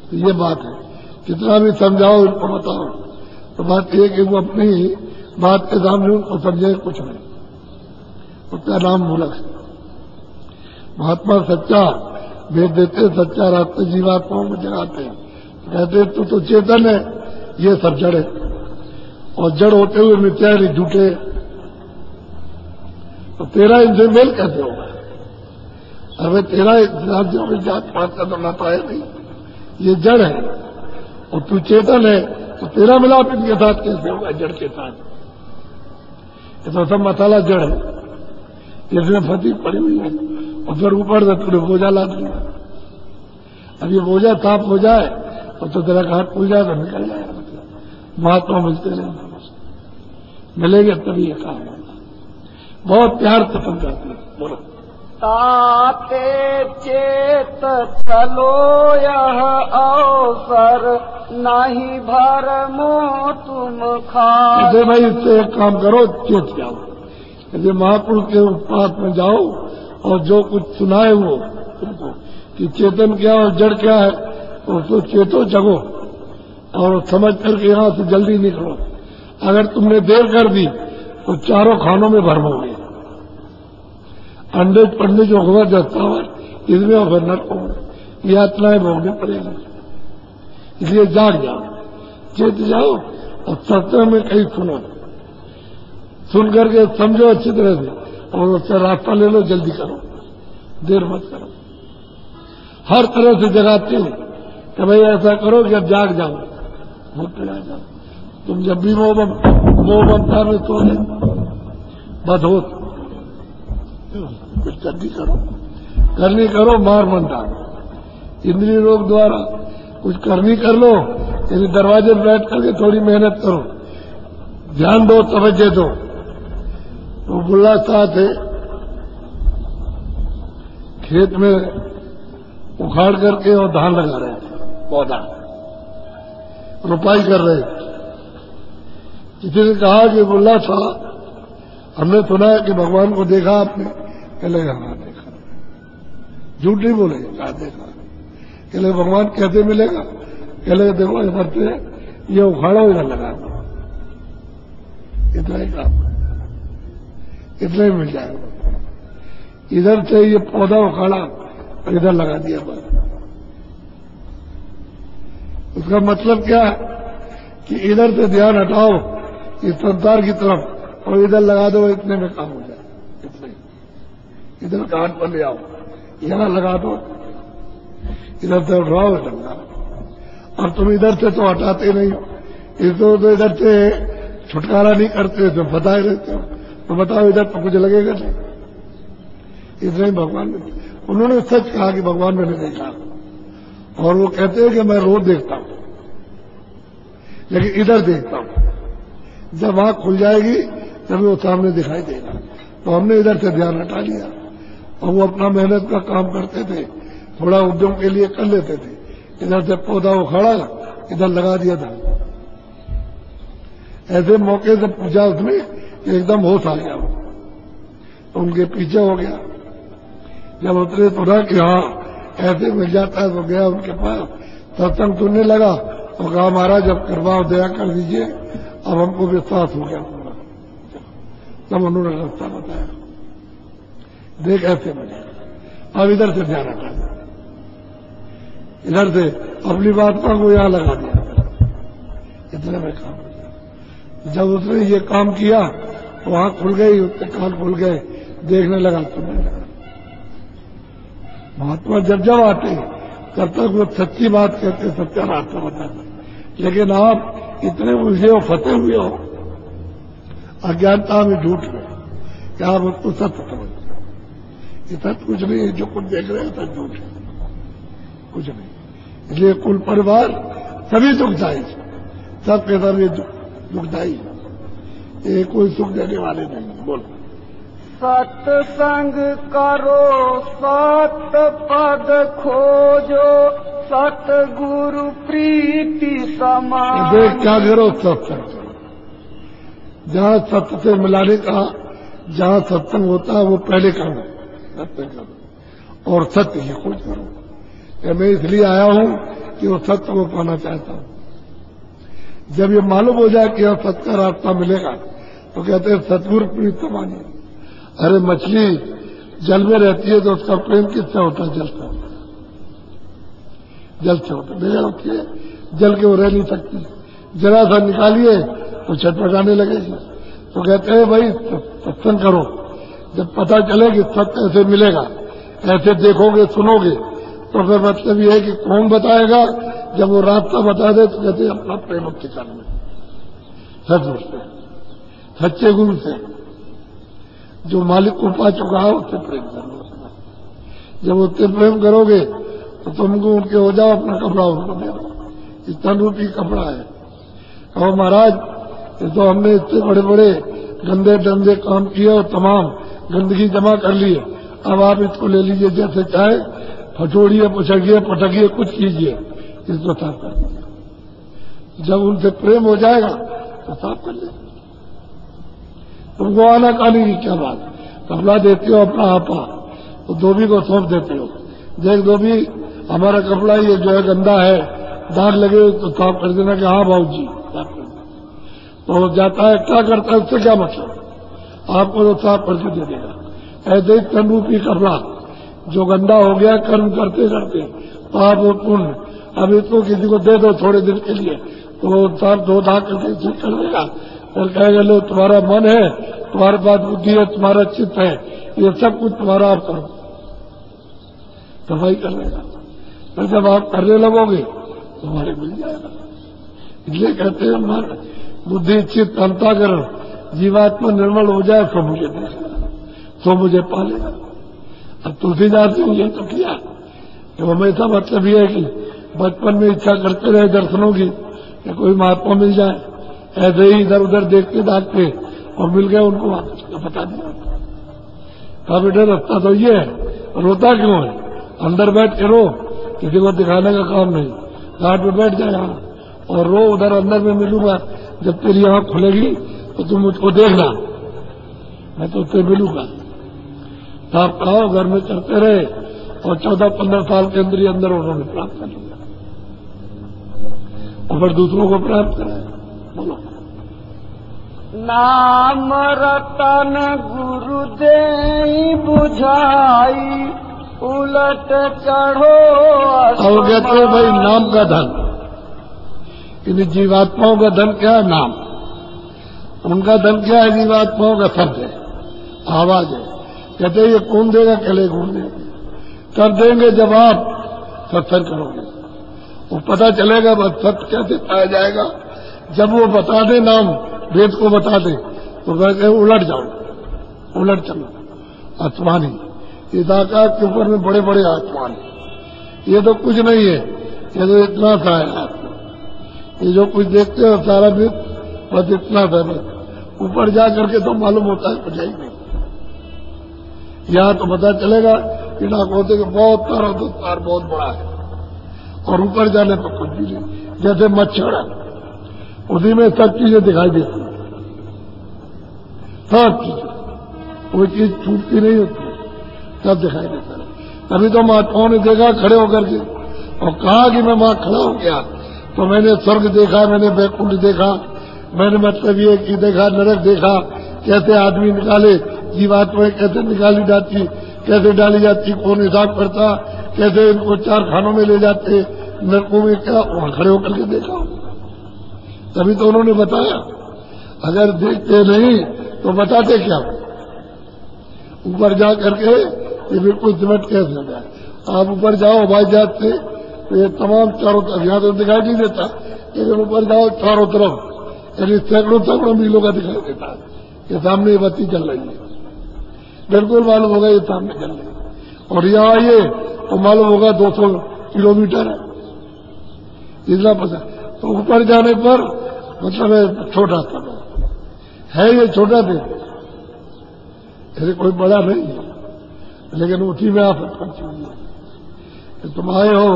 तो ये बात है, कितना भी समझाओ उनको बताओ तो बात ये कि वो अपनी बात के सामने उनको समझे कुछ नहीं, उसका नाम मूर्ख है। महात्मा सच्चा भेद देते, सच्चा रास्ते जीवात्माओं को जगाते हैं, कहते तू तो चेतन है, ये सब जड़ है, और जड़ होते हुए मिथ्या नहीं झूठे, तो तेरा इनसे मेल कैसे होगा? अरे तेरा राज्यों में जात पात का तो नाता है नहीं, ये जड़ है और तू चेतन है, तो तेरा मिलाप इनके साथ कैसे होगा जड़ के साथ? ये तो सब मसाला जड़ है, इसमें फंसी पड़ी हुई है, और फिर ऊपर से तूने बोझा ला दिया। अब ये बोझा साफ हो जाए और तो तेरा घाट खुल जाए तो निकल जाएगा। महात्मा मिलते रहेंगे, मिलेंगे तभी ये काम होगा। बहुत प्यार से समझाते हैं। बोलो ताते चेत चलो यह अवसर नहीं भरमो तुम खाते। भाई इससे एक काम करो, चेत जाओ, यदि महापुरुष के उत्पाद में जाओ और जो कुछ सुनाए वो तुमको कि चेतन क्या और जड़ क्या है, उसको चेतो जगो और समझ करके यहां से जल्दी निकलो। अगर तुमने देर कर दी तो चारों खानों में भरमोगे, अंडे पड़ने जो खबर जाता है इसमें और नरक होगा, यातनाएं भोगने पड़ेगी। इसलिए जाग जाओ, चेत जाओ और सत्संग में कहीं सुनो, सुन करके समझो अच्छी तरह से और उससे रास्ता ले लो, जल्दी करो, देर मत करो। हर तरह से जगाते हैं कि भाई ऐसा करो कि अब जाग जाओ, भूत पे आ जाओ। तुम जब भी मोह ममता में सो जाए बस हो कुछ करनी करो, मार मन डालो। इंद्रिय रोग द्वारा कुछ करनी कर लो, यदि दरवाजे पर बैठ करके थोड़ी मेहनत करो, ध्यान दो, तवज्जो दो। तो बुल्ला साथ है, खेत में उखाड़ करके और धान लगा रहे थे, पौधा रोपाई कर रहे थे। किसी ने कहा कि बुल्ला साहब हमने सुना है कि भगवान को देखा आपने? कहले हाँ देखा। झूठ नहीं बोले, कहा देखा। कहले भगवान कैसे मिलेगा? कहले देखो इधर से ये उखाड़ो, इधर लगा दो, इतना ही काम, इतना ही मिल जाएगा। इधर से ये पौधा उखाड़ा और इधर लगा दिया बस। उसका मतलब क्या है कि इधर से ध्यान हटाओ इस संसार की तरफ और इधर लगा दो, इतने में काम हो जाए। इतने इधर घाट पर ले आओ, यहां लगा दो, इधर से उठाओ, इधर लगाओ। और तुम इधर से तो हटाते नहीं हो, इसको तो इधर से छुटकारा नहीं करते, तुम बताए रहते हो। तो बताओ इधर तो कुछ लगेगा नहीं। इतना ही भगवान ने, उन्होंने सच कहा कि भगवान मैंने देखा, और वो कहते हैं कि मैं रोज देखता हूं, लेकिन इधर देखता हूं। जब आंख खुल जाएगी तभी वो सामने दिखाई देगा। तो हमने इधर से ध्यान हटा लिया और वो अपना मेहनत का काम करते थे, थोड़ा उद्यम के लिए कर लेते थे। इधर से पौधा उखाड़ा, इधर लगा दिया था। ऐसे मौके से पूछा उसने, एकदम होश आ गया, तो उनके पीछे हो गया। जब उतरे तो ना कि हाँ ऐसे मिल जाता है, तो गया उनके पास, सत्संग सुनने लगा और कहा महाराज अब कृपा दया कर दीजिए, अब हमको विश्वास हो गया पूरा। तब उन्होंने रास्ता बताया, देख ऐसे मिलेगा। अब इधर से ध्यान हटा दिया, इधर से अपनी बात को यहां लगा दिया, इतने में काम हो गया। जब उसने ये काम किया तो आंख खुल गई, उसके कान खुल गए, देखने लगा, सुनने लगा। महात्मा जब जब आते तब तक वो सच्ची बात कहते, सच्चा रास्ता बताते। लेकिन आप इतने उलझे हो, फंसे हुए हो अज्ञानता में, झूठ में, कि आप उसको सत्य समझते। ये सच कुछ नहीं है, जो कुछ देख रहे हैं सच झूठ है, कुछ नहीं। इसलिए कुल परिवार सभी दुखदायी, सबके सब ये दुखदायी, ये कोई सुख देने वाले नहीं। बोलो सत्संग करो सत पद खोजो, सतगुरु प्रीति समान। देख क्या करो, सत्संग करो। जहाँ सत्य से मिलाने का, जहाँ सत्संग होता है वो पहले करो, सत्संग करो और सत्य की खोज करो। कि मैं इसलिए आया हूं कि वो सत्य को पाना चाहता हूं। जब ये मालूम हो जाए कि यहाँ सत्य का रास्ता मिलेगा तो कहते हैं सतगुरु प्रीति समान। अरे मछली जल में रहती है तो उसका प्रेम किससे होता है? जल से होता है, जल से होता है। बेजल होती है, जल के वो रह नहीं सकती, जरा सा निकालिए तो छटपटाने लगेगी। तो कहते हैं भाई सत्संग करो, जब पता चले कि सत्य ऐसे मिलेगा, ऐसे देखोगे सुनोगे, तो फिर मतलब ये है कि कौन बताएगा? जब वो रास्ता बता दे तो कहते अपना प्रेम मुक्ति करना, सदगुरु से, सच्चे गुरु से, जो मालिक को पा चुका है उससे प्रेम करना। जब उससे प्रेम करोगे तो तुमको उनके हो जाओ, अपना कपड़ा उनको दे दो, इस तन रूपी कपड़ा है। कहो महाराज ये तो हमने इतने बड़े बड़े गंदे डंदे काम किए और तमाम गंदगी जमा कर ली है, अब आप इसको ले लीजिए, जैसे चाहे फटोड़िए, पुछड़िए, पटकिए, कुछ कीजिए, इसको साफ कर दीजिए। जब उनसे प्रेम हो जाएगा तो साफ कर लीजिए। तुमको आना कानी की क्या बात, कपड़ा देते हो अपना आपा तो धोबी को सौंप देते हो, देख धोबी हमारा कपड़ा ये जो है गंदा है, दाग लगे तो साफ कर देना कि हाँ भाऊ जी साफ कर देना। तो जाता है, क्या करता है, उससे क्या मतलब, आपको तो साफ करके दे देगा। ऐसे ही तन रूपी कपड़ा जो गंदा हो गया कर्म करते करते पाप और पुण्य, अब इसको किसी को दे दो थोड़े दिन के लिए तो साफ धो धा करके ठीक कर देगा। फिर कहेगा लो तुम्हारा मन है, तुम्हारे पास बुद्धि है, तुम्हारा चित्त है, ये सब कुछ तुम्हारा आप करो, सफाई कर लेगा। फिर जब आप करने लगोगे तो तुम्हारे मिल जाएगा। इसलिए कहते हैं मन बुद्धि चित्त अंतःकरण जीवात्मा निर्मल हो जाए तो मुझे देखेगा, तो मुझे पालेगा। अब तुलसीदास ने ये तो किया कि हमेशा मतलब ये है कि बचपन में इच्छा करते रहे दर्शनों की कि कोई महात्मा मिल जाए, ऐसे ही इधर उधर देखते दाखते और मिल गए, उनको बता दिया। कहा बेटे रास्ता तो ये है, रोता क्यों है, अंदर बैठ के रो, किसी को दिखाने का काम नहीं, घाट पे बैठ जाए और रो, उधर अंदर में मिलूंगा, जब तेरी आंख खुलेगी तो तुम मुझको देखना, मैं तो उससे मिलूंगा। साफ कहा घर में करते रहे और 14-15 साल के अंदर ही अंदर उन्होंने प्राप्त कर लिया और फिर दूसरों को प्राप्त कराया। बोलो नाम रतन गुरु दे बुझाई, उलट चढ़ो। और कहते हैं भाई नाम का धन, इन जीवात्माओं का धन क्या है? नाम। उनका धन क्या है? जीवात्माओं का शब्द है, आवाज है। कहते हैं ये कौन देगा? कले गुरु देंगे। कर देंगे जब आप सत्संग करोगे, वो पता चलेगा बस सत्य कैसे पाया जाएगा। जब वो बता दे, नाम वेद को बता दे, तो कहते उलट जाओ, उलट चलो। आसमानी इस आकाश के ऊपर में बड़े बड़े आसमान, ये तो कुछ नहीं है, ये तो इतना सा है। ये जो कुछ देखते हो सारा दिन बस इतना सा है, ऊपर जा करके तो मालूम होता है कुछ नहीं। यहाँ तो पता चलेगा कि ना होते कि बहुत तारा तो तार बहुत बड़ा है और ऊपर जाने पर कुछ भी नहीं, जैसे मच्छर है उसी में सब चीजें दिखाई देती हैं, सब चीजें, कोई चीज छूटती नहीं होती, सब दिखाई देता है। तभी तो महात्माओं ने देखा खड़े होकर के और कहा कि मैं वहां खड़ा हो गया तो मैंने स्वर्ग देखा, मैंने वैकुंठ देखा, मैंने मतलब ये कि देखा नरक देखा, कैसे आदमी निकाले, जीवात्माएं कैसे निकाली जाती, कैसे डाली जाती, कौन हिसाब करता, कैसे इनको 4 खानों में ले जाते, नरकों में क्या, वहां खड़े होकर के देखा। तभी तो उन्होंने बताया, अगर देखते नहीं तो बताते क्या? ऊपर जा करके ये बिल्कुल सिमट कैसे हो जाए। आप ऊपर जाओ हवाई जहाज से तो ये तमाम चारों तरफ, यहाँ तो दिखाई नहीं देता, लेकिन ऊपर जाओ चारों तरफ यानी सैकड़ों मीलों का दिखाई देता है कि सामने ये बत्ती चल रही है। बिल्कुल मालूम होगा ये सामने चल रही, और यहाँ आइए तो मालूम होगा 200 किलोमीटर है, इतना पता। तो ऊपर जाने पर मतलब छोटा था है, ये छोटा थे, ऐसे कोई बड़ा नहीं है, लेकिन उसी में आप पहुंची हुई है। तुम आए हो,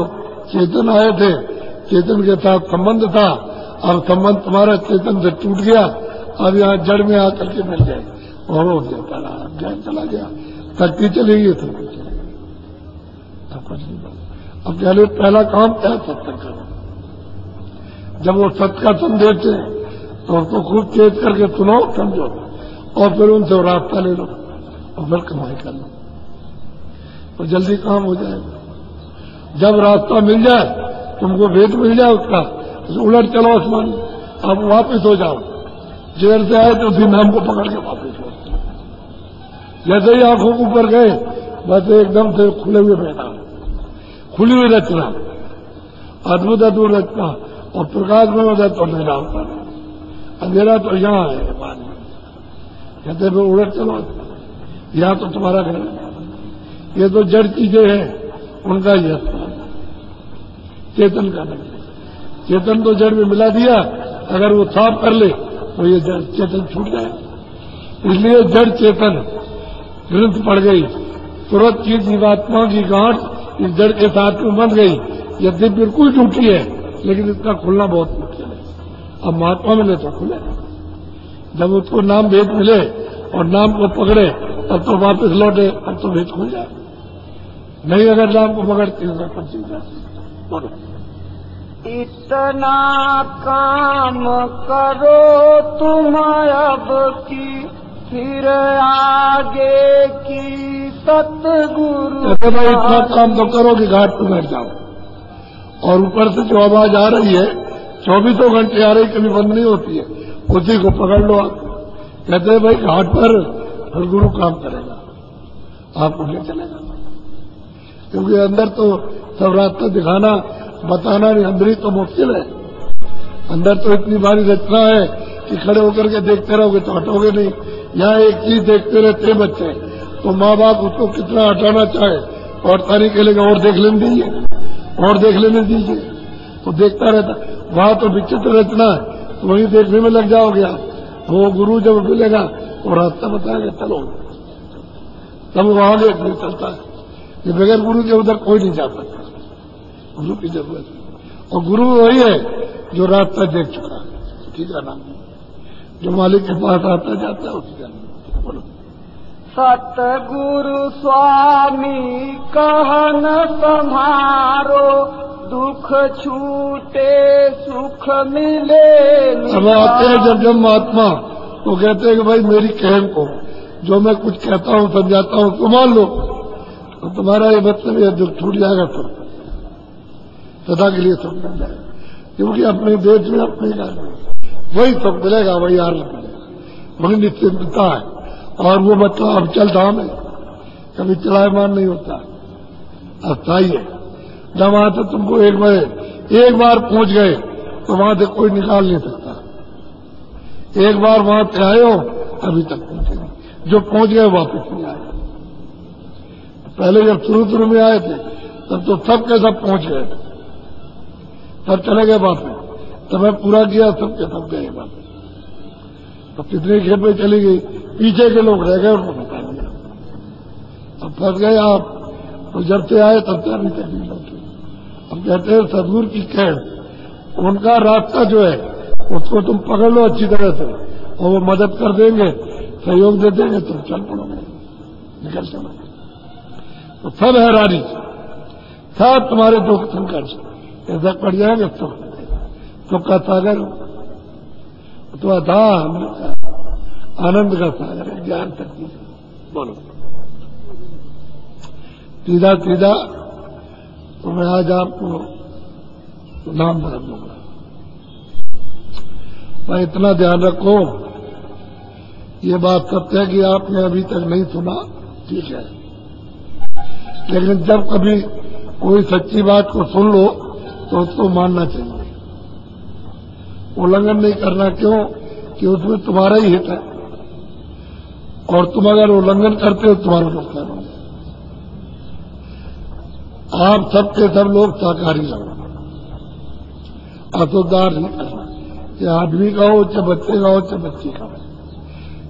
चेतन आए थे, चेतन के साथ संबंध था, अब संबंध तुम्हारा चेतन से टूट गया, अब यहाँ जड़ में आकर के मिल जाए और हो गया, ज्ञान चला गया, शक्ति चली गई, सब कुछ चलेगा, अब कुछ नहीं बना। अब पहले पहला काम क्या है? सत्संग करो। जब वो सत्य का संदेश है तो उसको खूब तेज करके सुनो, समझो, और फिर उनसे रास्ता ले लो और फिर कमाई कर लो, तो जल्दी काम हो जाएगा। जब रास्ता मिल जाए, तुमको भेद मिल जाए उसका, तो उलट चलो आसमान, अब वापस हो जाओ, जेल से आए तो उसी नाम को पकड़ के वापस हो। जैसे ही आंखों के ऊपर गए, बस एकदम से खुले हुए बैठा, खुली हुई रचना, अद्भुत अद्भुत रचना, और प्रकाश में होता तो अंधेरा होता है, अंधेरा तो यहाँ है मान में, कहते फिर उलट चलो, यहाँ तो तुम्हारा घर है, ये तो जड़ चीजें हैं, उनका ही स्थान, चेतन का नहीं। चेतन तो जड़ में मिला दिया, अगर वो साफ कर ले तो ये जड़ चेतन छूट जाए, इसलिए जड़ चेतन ग्रंथ पड़ गई, तुरंत की जीवात्मा की गांठ इस जड़ के साथ में बंध गई। यद्यपि बिल्कुल टूटी है, लेकिन इसका खुलना बहुत मुश्किल है। अब महात्मा मिले तो खुले, जब उसको नाम भेद मिले और नाम को पकड़े तब तो वापस लौटे, अब तो भेद खुल जाए, नहीं अगर नाम को पकड़ती होगा तब चीज बोलो। इतना काम करो तुम अब की, फिर आगे की सतगुरु। भाई इतना काम तो करो कि घाट पर बैठ जाओ, और ऊपर से जो आवाज आ रही है 24 घंटे आ रही, कभी बंद नहीं होती है, उसी को पकड़ लो आप। कहते हैं भाई घाट पर हर गुरु काम करेगा, आपको ले चलेगा, क्योंकि अंदर तो सब रास्ता दिखाना बताना नहीं, अंदर ही तो मुश्किल है। अंदर तो इतनी भारी रचना है कि खड़े होकर के देखते रहोगे तो हटोगे नहीं। यहाँ एक चीज देखते रहते हैं बच्चे, तो माँ बाप उसको कितना हटाना चाहे और तारीख के लिए और देख लेने दीजिए, और देख लेने दीजिए, तो देखता रहता। वहां तो विचित्र रचना है, तो वहीं देखने में लग जाओगे आप। वो गुरु जब मिलेगा तो रास्ता बताएगा, चलो, तब वहां देखने चलता है। ये बगैर गुरु के उधर कोई नहीं जा सकता, गुरु की जरूरत है। और गुरु वही है जो रास्ता देख चुका है, ठीक है नाम, जो मालिक के पास आता जाता है उसी का नाम। बोलो। सतगुरु स्वामी कहन सम्हारो, दुख छूटे सुख मिले। अब आते हैं जब महात्मा तो कहते हैं कि भाई मेरी कहन को जो मैं कुछ कहता हूँ समझाता हूँ तो मान लो, तो तुम्हारा ये मतलब ये दुख छूट जाएगा, तो सदा के लिए सुख मिल जाएगा, क्योंकि अपने देश में अपने घर में वही सुख मिलेगा, वही आनंद मिलेगा, वही निश्चिंतता है। और वो बच्चा अब चल धाम है, कभी चलायमान नहीं होता, अस्थायी है। जब वहां से तुमको एक बार पहुंच गए तो वहां से कोई निकाल नहीं सकता। एक बार वहां से आए हो अभी तक पहुंचे नहीं, जो पहुंच गए वापस नहीं आए। पहले जब शुरू में आए थे तब तो सब के सब पहुंच गए थे, तब चले गए वापस, तब मैं पूरा किया, सबके सब गए वापस। तो कितनी खेपें चली गई, पीछे के लोग रह गए, उनको पता नहीं। अब फंस गए आप, तो जब से आए तब से अभी तक नहीं लौटे। अब कहते हैं सदगुरु की खैर, उनका रास्ता जो है उसको तुम पकड़ लो अच्छी तरह से, और वो मदद कर देंगे, सहयोग दे देंगे, तुम चल पड़ोगे, निकल चलो। तो सब हैरानी, सब तुम्हारे दुख संकट ऐसा पड़ जाएंगे, सुख का सागर तो अथा आनंद का सागर है, ज्ञान शक्ति। बोलो सीधा सीधा, तो मैं आज आपको नाम बता दूंगा। मैं इतना ध्यान रखो, ये बात सत्य है कि आपने अभी तक नहीं सुना, ठीक है, लेकिन जब कभी कोई सच्ची बात को सुन लो तो उसको मानना चाहिए, उल्लंघन नहीं करना। क्यों? कि उसमें तुम्हारा ही हित है। और तुम अगर उल्लंघन करते हो तुम्हारा नुकसान हो। आप सबके सब लोग सहकारी रहो, असुदार नहीं करना। चाहे आदमी का हो, चाहे बच्चे का हो, चाहे बच्ची का हो,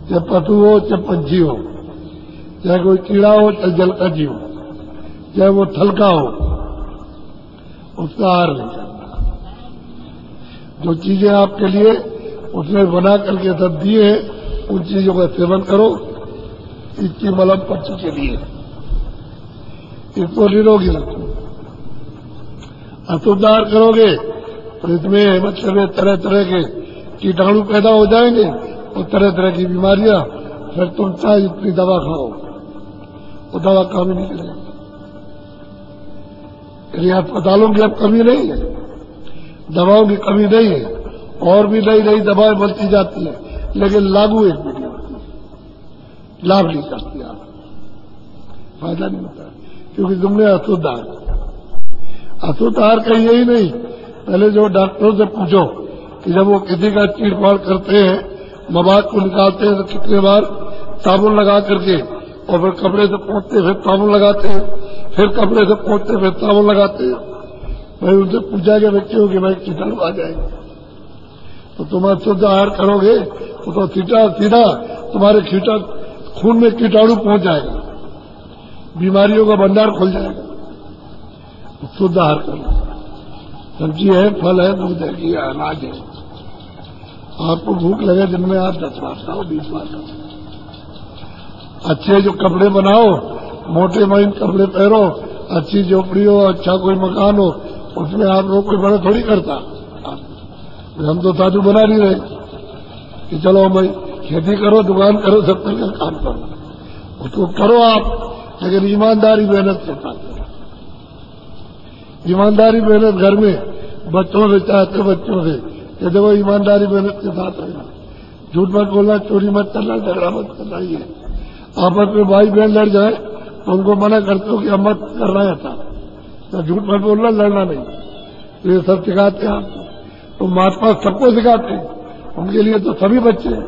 चाहे पशु हो, चाहे पंछी हो, चाहे कोई कीड़ा हो, चाहे जल का जीव हो, चाहे वो थल का हो, उसका आहार नहीं करना। जो चीजें आपके लिए उसने बना करके सब दिए उन चीजों का सेवन करो। इसकी मलम पच्ची के लिए इसको निरोगी रखो। असुदार करोगे तो इसमें मतलब तरह तरह के कीटाणु पैदा हो जाएंगे और तरह तरह की बीमारियां। फिर तुम चाहे इतनी दवा खाओ, वो दवा काम ही नहीं करेगी। अस्पतालों की अब कमी नहीं है, दवाओं की कमी नहीं है, और भी नई नई दवाएं बनती जाती है, लेकिन लागू एक भी नहीं होती, लाभ नहीं करती, आप फायदा नहीं होता, क्योंकि तुमने अशुद्ध आहार का यही नहीं। पहले जो डॉक्टरों से पूछो कि जब वो किसी का चीरफाड़ करते हैं, मवाद को निकालते हैं, तो कितने बार साबुन लगा करके और फिर कपड़े से पोंछते फिर साबुन लगाते हैं, फिर कपड़े से पोंछते फिर साबुन लगाते हैं। भाई उनसे पूछा कि बच्चों कि भाई कीटाणु आ जाएंगे, तो तुम अशुद्ध आहार करोगे तो सीधा तुम्हारे खून में कीटाणु पहुंच जाएगा, बीमारियों का भंडार खुल जाएगा। तो शुद्ध आहार करो, सब्जी है, फल है, दूध है, घी है, अनाज है। आपको भूख लगे दिन में आप 10 बार खाओ, 20 बार खाओ। अच्छे जो कपड़े बनाओ, मोटे महीन कपड़े पहनो, अच्छी झोपड़ी हो, अच्छा कोई मकान हो, उसमें आप लोग कोई बड़ा थोड़ी करता। हम तो साधु बना नहीं रहे कि चलो भाई खेती करो, दुकान करो, सब करके काम करो, उसको करो आप, लेकिन ईमानदारी मेहनत के साथ करो। ईमानदारी मेहनत घर में बच्चों से चाहते, बच्चों से कि देखो ईमानदारी मेहनत के साथ रहना, झूठ मत बोलना, चोरी मत करना, झगड़ा मत करना। ये आपस में भाई बहन लड़ जाए तो उनको मना करते हो कि अब मत करना है था, तो झूठ मत बोलना, लड़ना नहीं। तो ये सब सिखाते हैं आपको, तो महात्मा सबको सिखाते हैं। उनके लिए तो सभी बच्चे हैं,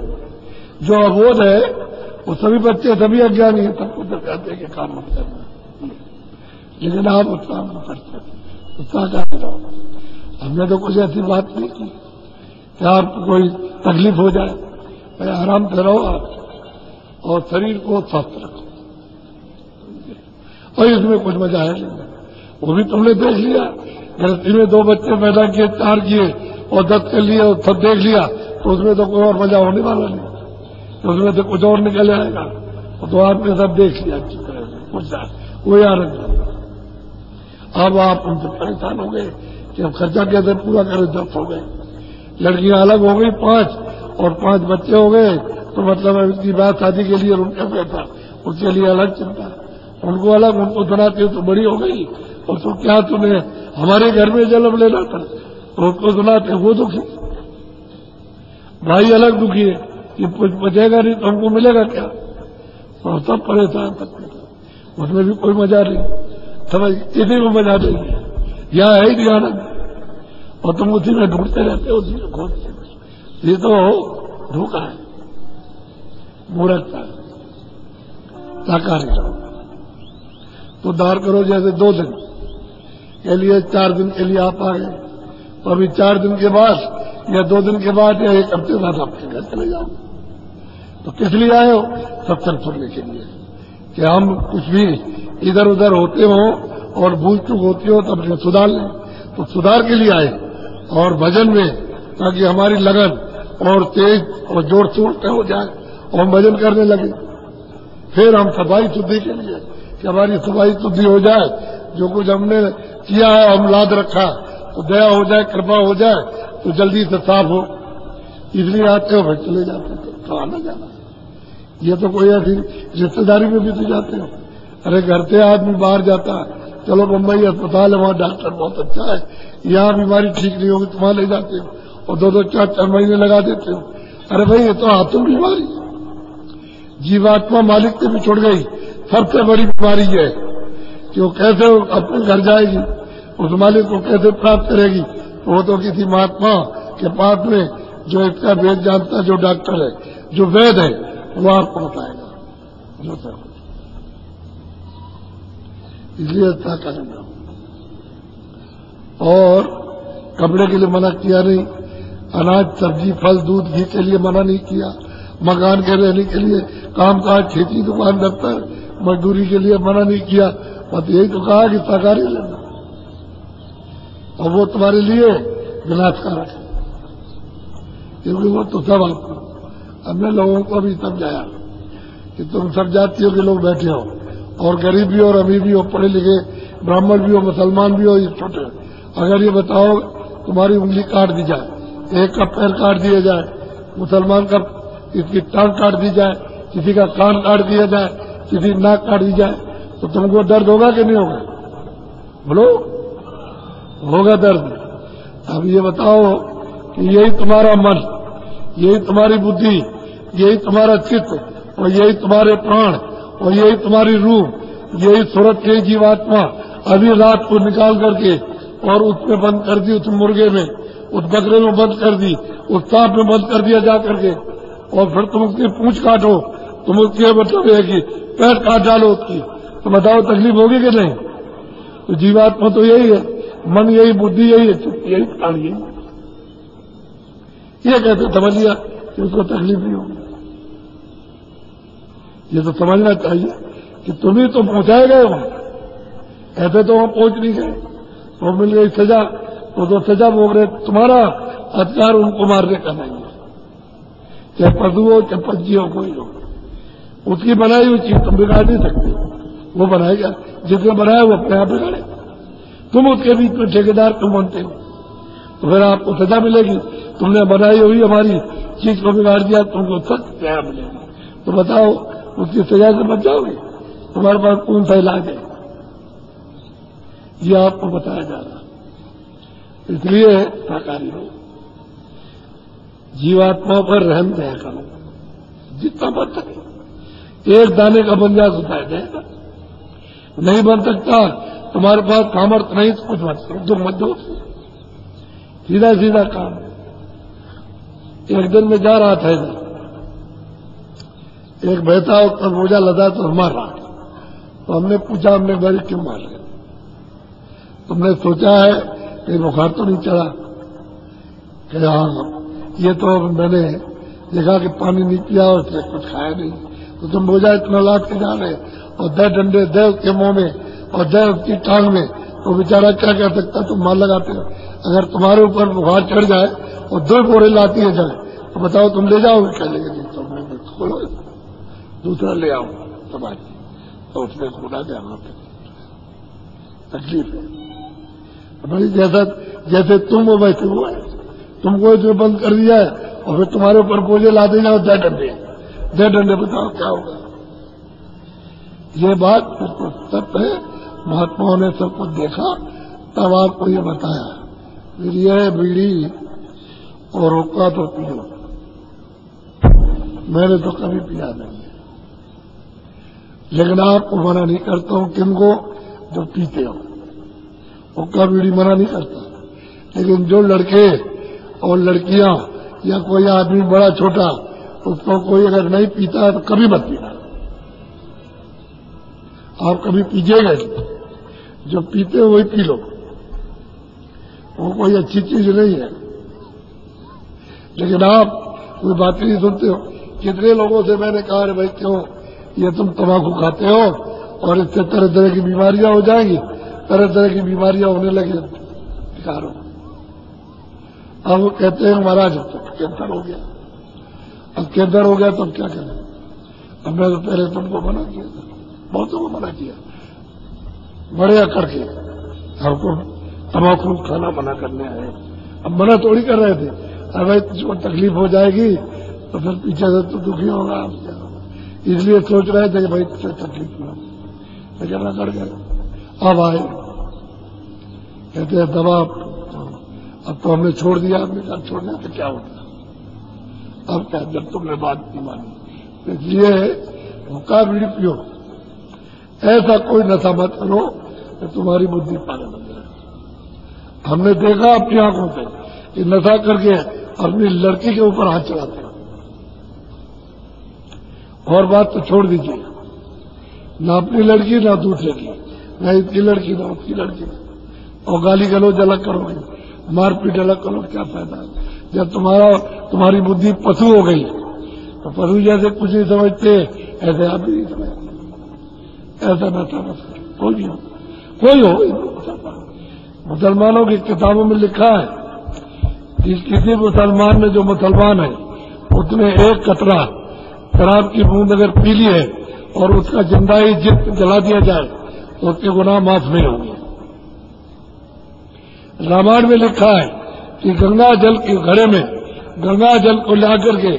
जो अबोध है वो सभी बच्चे, सभी अज्ञानी है, सबको सिखाते हैं कि काम मत करना। लेकिन आप उत्साह मत करते, उत्साह क्या रहो। हमने तो कुछ ऐसी बात नहीं की कि आपको कोई तकलीफ हो जाए, भाई आराम से रहो आप और शरीर को स्वस्थ रखो। और इसमें कुछ मजा है नहीं, वो भी तुमने देख लिया। गृहस्थी में 2 बच्चे पैदा किए, 4 किए और 10 कर लिए और सब देख लिया, तो उसमें तो कोई और मजा होने वाला नहीं, तो उसमें तो कुछ और निकल आएगा। तो आपने सब देख लिया अच्छी तरह से, कुछ कोई आनंद नहीं। अब आप उनसे परेशान हो गए कि अब खर्चा कैसे पूरा करें, 10 हो गए, लड़कियां अलग हो गई 5 और 5 बच्चे हो गए, तो मतलब उसकी बात शादी के लिए उनका पैसा, उसके लिए अलग चिंता, उनको अलग, उनको सुनाते तो बड़ी हो गई, और तो क्या तूने हमारे घर में जन्म लेना था, तो उसको सुनाते वो दुखी, भाई अलग दुखी है कि कुछ बचेगा नहीं तो हमको मिलेगा क्या, और सब परेशान सकते, उसमें भी कोई मजा नहीं, समझ किसी को मजा नहीं, यह है ही आनंद, और तुम उसी में ढूंढते रहते हो, उसी में खोजते। ये तो धोखा है, मूर्खता है। साकार करो तो दार करो, जैसे 2 दिन के लिए, 4 दिन के लिए आप आ गए, तो अभी 4 दिन के बाद या 2 दिन के बाद या 1 हफ्ते बाद आपके घर चले जाओ। तो किस लिए आए हो? सत्संग सुनने के लिए, कि हम कुछ भी इधर उधर होते हो और भूल चूक होती हो तो अपने सुधार लें। तो सुधार के लिए आए और भजन में, ताकि हमारी लगन और तेज और जोर शोर से हो जाए और हम भजन करने लगे। फिर हम सफाई शुद्धि के लिए, कि हमारी सफाई शुद्धि हो जाए, जो कुछ हमने किया है हम लाद रखा, तो दया हो जाए, कृपा हो जाए, तो जल्दी से साफ हो। इसलिए आते हो, फिर चले जाते हो, तो आना जाना। ये तो कोई ऐसी रिश्तेदारी में भी तो जाते हो, अरे घर से आदमी बाहर जाता है, चलो बम्बई अस्पताल है, वहां डॉक्टर बहुत अच्छा है, यहाँ बीमारी ठीक नहीं होगी, तुम वहां ले जाते हो और 2-2, 4-4 महीने लगा देते हो। अरे भाई ये तो हाथों की बीमारी है, जीवात्मा मालिक से भी छुड़ गई, सबसे बड़ी बीमारी है कि वो कैसे अपने घर जाएगी, उस मालिक को कैसे प्राप्त करेगी। वो तो किसी महात्मा के पास में जो इसका वेद जानता है, जो डॉक्टर है, जो वेद है, वो आपको बताएगा। जो सब इसलिए अच्छा करेंगे। और कपड़े के लिए मना किया नहीं, अनाज सब्जी फल दूध घी के लिए मना नहीं किया, मकान के रहने के लिए कामकाज खेती दुकान दफ्तर मजदूरी के लिए मना नहीं किया। बस यही तो कहा कि सरकारी लेना, और वो तुम्हारे लिए विनाशकारक है, क्योंकि वो तो सब आपको हमने लोगों को भी समझाया कि तुम सब जातियों के लोग बैठे हो, और गरीब भी हो और अमीर भी हो, पढ़े लिखे ब्राह्मण भी हो मुसलमान भी हो, ये छोटे। अगर ये बताओ तुम्हारी उंगली काट दी जाए, एक का पैर काट दिया जाए, मुसलमान का इसकी टांग काट दी जाए, किसी का कान काट दिया जाए, किसी नाक काट दी जाए, तो तुमको दर्द होगा कि नहीं होगा? बोलो, होगा दर्द। अब ये बताओ कि यही तुम्हारा मन, यही तुम्हारी बुद्धि, यही तुम्हारा चित्त, और यही तुम्हारे प्राण, और यही तुम्हारी रूह, यही सूरत के जीवात्मा अभी रात को निकाल करके और उसमें बंद कर दी, उस मुर्गे में, उस बकरे में बंद कर दी, उस सांप में बंद कर दिया जा करके, और फिर तुम उसकी पूंछ काटो, तुम उसके मतलब है कि पैर काट डालो उसकी, तो बताओ तकलीफ होगी कि नहीं? तो जीवात्मा तो यही है, मन यही, बुद्धि यही है, यही प्राण यही। ये कैसे समझ लिया कि उसको तकलीफ नहीं होगी? ये तो समझना चाहिए कि तुम ही तो पहुंचाए गए वहां, ऐसे तो वहां पहुंच नहीं गए, तो मिल गई सजा, तो सजा भोग रहे, तुम्हारा अधिकार उनको मारने का नहीं है, चाहे पशु हो चाहे पक्षी हो, कोई हो, उसकी बनाई हुई चीज तुम बिगाड़ नहीं सकते, वो बनाएगा, जिसने बनाया वो अपने आप बिगाड़े, तुम उसके बीच में ठेकेदार तुम बनते हो, तो फिर आपको सजा मिलेगी। तुमने बनाई हुई हमारी चीज को बिगाड़ दिया, तुमको सख्त सजा मिलेगी। तो बताओ उसकी सजा से बच जाओगे? तुम्हारे पास कौन सा इलाज है? ये आपको बताया जा रहा, इसलिए सहकारी हो, जीवात्मा पर रहम दया करो जितना बन सके। एक दाने का बन जाए सुधार जाएगा, नहीं बन सकता, तुम्हारे पास सामर्थ्य नहीं, तो कुछ मत दो, सीधा सीधा काम। एक दिन में जा रहा था इधर, एक बहता उसका बोझा लदा तो मार रहा, तो हमने पूछा, हमने गरीब क्यों मार रहे? तुमने सोचा है कि बुखार तो नहीं चढ़ा? कि हाँ, ये तो मैंने देखा कि पानी नहीं पिया और कुछ खाया नहीं, तो तुम बोझा इतना लाद के जा रहे, और 10 डंडे दे उसके मुंह में और 10 उसकी टांग में, तो बेचारा क्या कह सकता? तुम मार लगाते हो। अगर तुम्हारे ऊपर बुखार चढ़ जाए और 2 बोरे लाती है जाए, तो बताओ तुम ले जाओगे? क्या लेंगे? नहीं, तो मैं खोलो, दूसरा ले आओ समाज, तो उसने खोला गया, वहां पे तकलीफ है बड़ी। जैसे तुम हो वैसे वो है, तुमको जो बंद कर दिया है, और फिर तुम्हारे ऊपर बोझे ला देना, 10 डंडे, बताओ क्या होगा? ये बात सत्य है, महात्माओं ने सब कुछ देखा, तब आपको ये बताया। फिर यह बीड़ी और हुक्का तो पियो, मैंने तो कभी पिया नहीं, लेकिन आपको मना नहीं करता हूं, किनको? जो पीते हो। हुक्का बीड़ी मना नहीं करता, लेकिन जो लड़के और लड़कियां या कोई आदमी बड़ा छोटा, उसको कोई अगर नहीं पीता है तो कभी मत पीना। आप कभी पीजिएगा, जो पीते हो वही पी लो, वो कोई अच्छी चीज नहीं है। लेकिन आप कोई बात नहीं सुनते हो। कितने लोगों से मैंने कहा, अरे भाई क्यों ये तुम तंबाकू खाते हो और इससे तरह तरह की बीमारियां हो जाएंगी, तरह तरह की बीमारियां होने लगी, बेकार। अब वो कहते हैं महाराज तो कैंसर हो गया, अब कैंसर हो गया तो अब क्या करें? अब मैं तो पहले तुमको मना किया था, बहुतों को मना किया, बड़े अकड़ के हमको तंबाकू खाना मना करने आए। अब मना थोड़ी कर रहे थे, अब भाई तुझको तकलीफ हो जाएगी तो फिर पीछे से तो दुखी होगा आपसे, इसलिए सोच रहे थे कि भाई तुझे तकलीफ ना, लेकिन अकड़ गए। अब आए कहते हैं दवा, अब तो हमने छोड़ दिया। हमने कहा छोड़ने से क्या होगा? अब क्या, जब तुमने बात नहीं मानी। इसलिए हुक्का बीड़ी पियो, ऐसा कोई नशा मत करो कि तुम्हारी बुद्धि पागल बन जाए। हमने देखा अपनी आंखों से कि नशा करके अपनी लड़की के ऊपर हाथ चलाते हैं, और बात तो छोड़ दीजिए, ना अपनी लड़की ना दूसरे की, ना इसकी लड़की ना उसकी लड़की, और गाली गलौज अलग करोगे, मारपीट अलग करो, क्या फायदा? जब तुम्हारी बुद्धि पशु हो गई तो पशु जैसे कुछ नहीं समझते ऐसे आप भी नहीं समझते। ऐसा न था कोई भी हो, कोई हो। मुसलमानों की किताबों में लिखा है कि किसी मुसलमान ने, जो मुसलमान है, उसने एक कतरा शराब की बूंद अगर पी ली है और उसका जिंदा ही जला दिया जाए तो उसके गुनाह माफ नहीं होंगे। रामायण में लिखा है कि गंगा जल के घड़े में गंगा जल को ला करके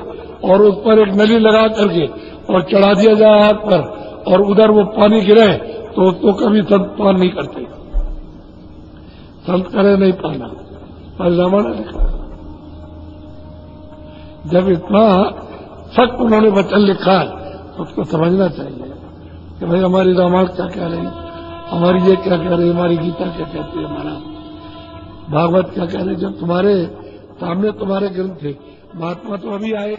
और उस पर एक नली लगा करके और चढ़ा दिया जाए आग पर, और उधर वो पानी गिरे तो उसको कभी संत पान नहीं करते, संत करे नहीं पाना, पर रामायण ने लिखा। जब इतना सख्त उन्होंने वचन लिखा है तो उसको समझना चाहिए कि भाई हमारी रामायण क्या कह रही, हमारी ये क्या कह रही, हमारी गीता क्या कहती है, हमारा भागवत क्या कह रही। जब तुम्हारे सामने तुम्हारे ग्रंथ थे, महात्मा तो अभी आए।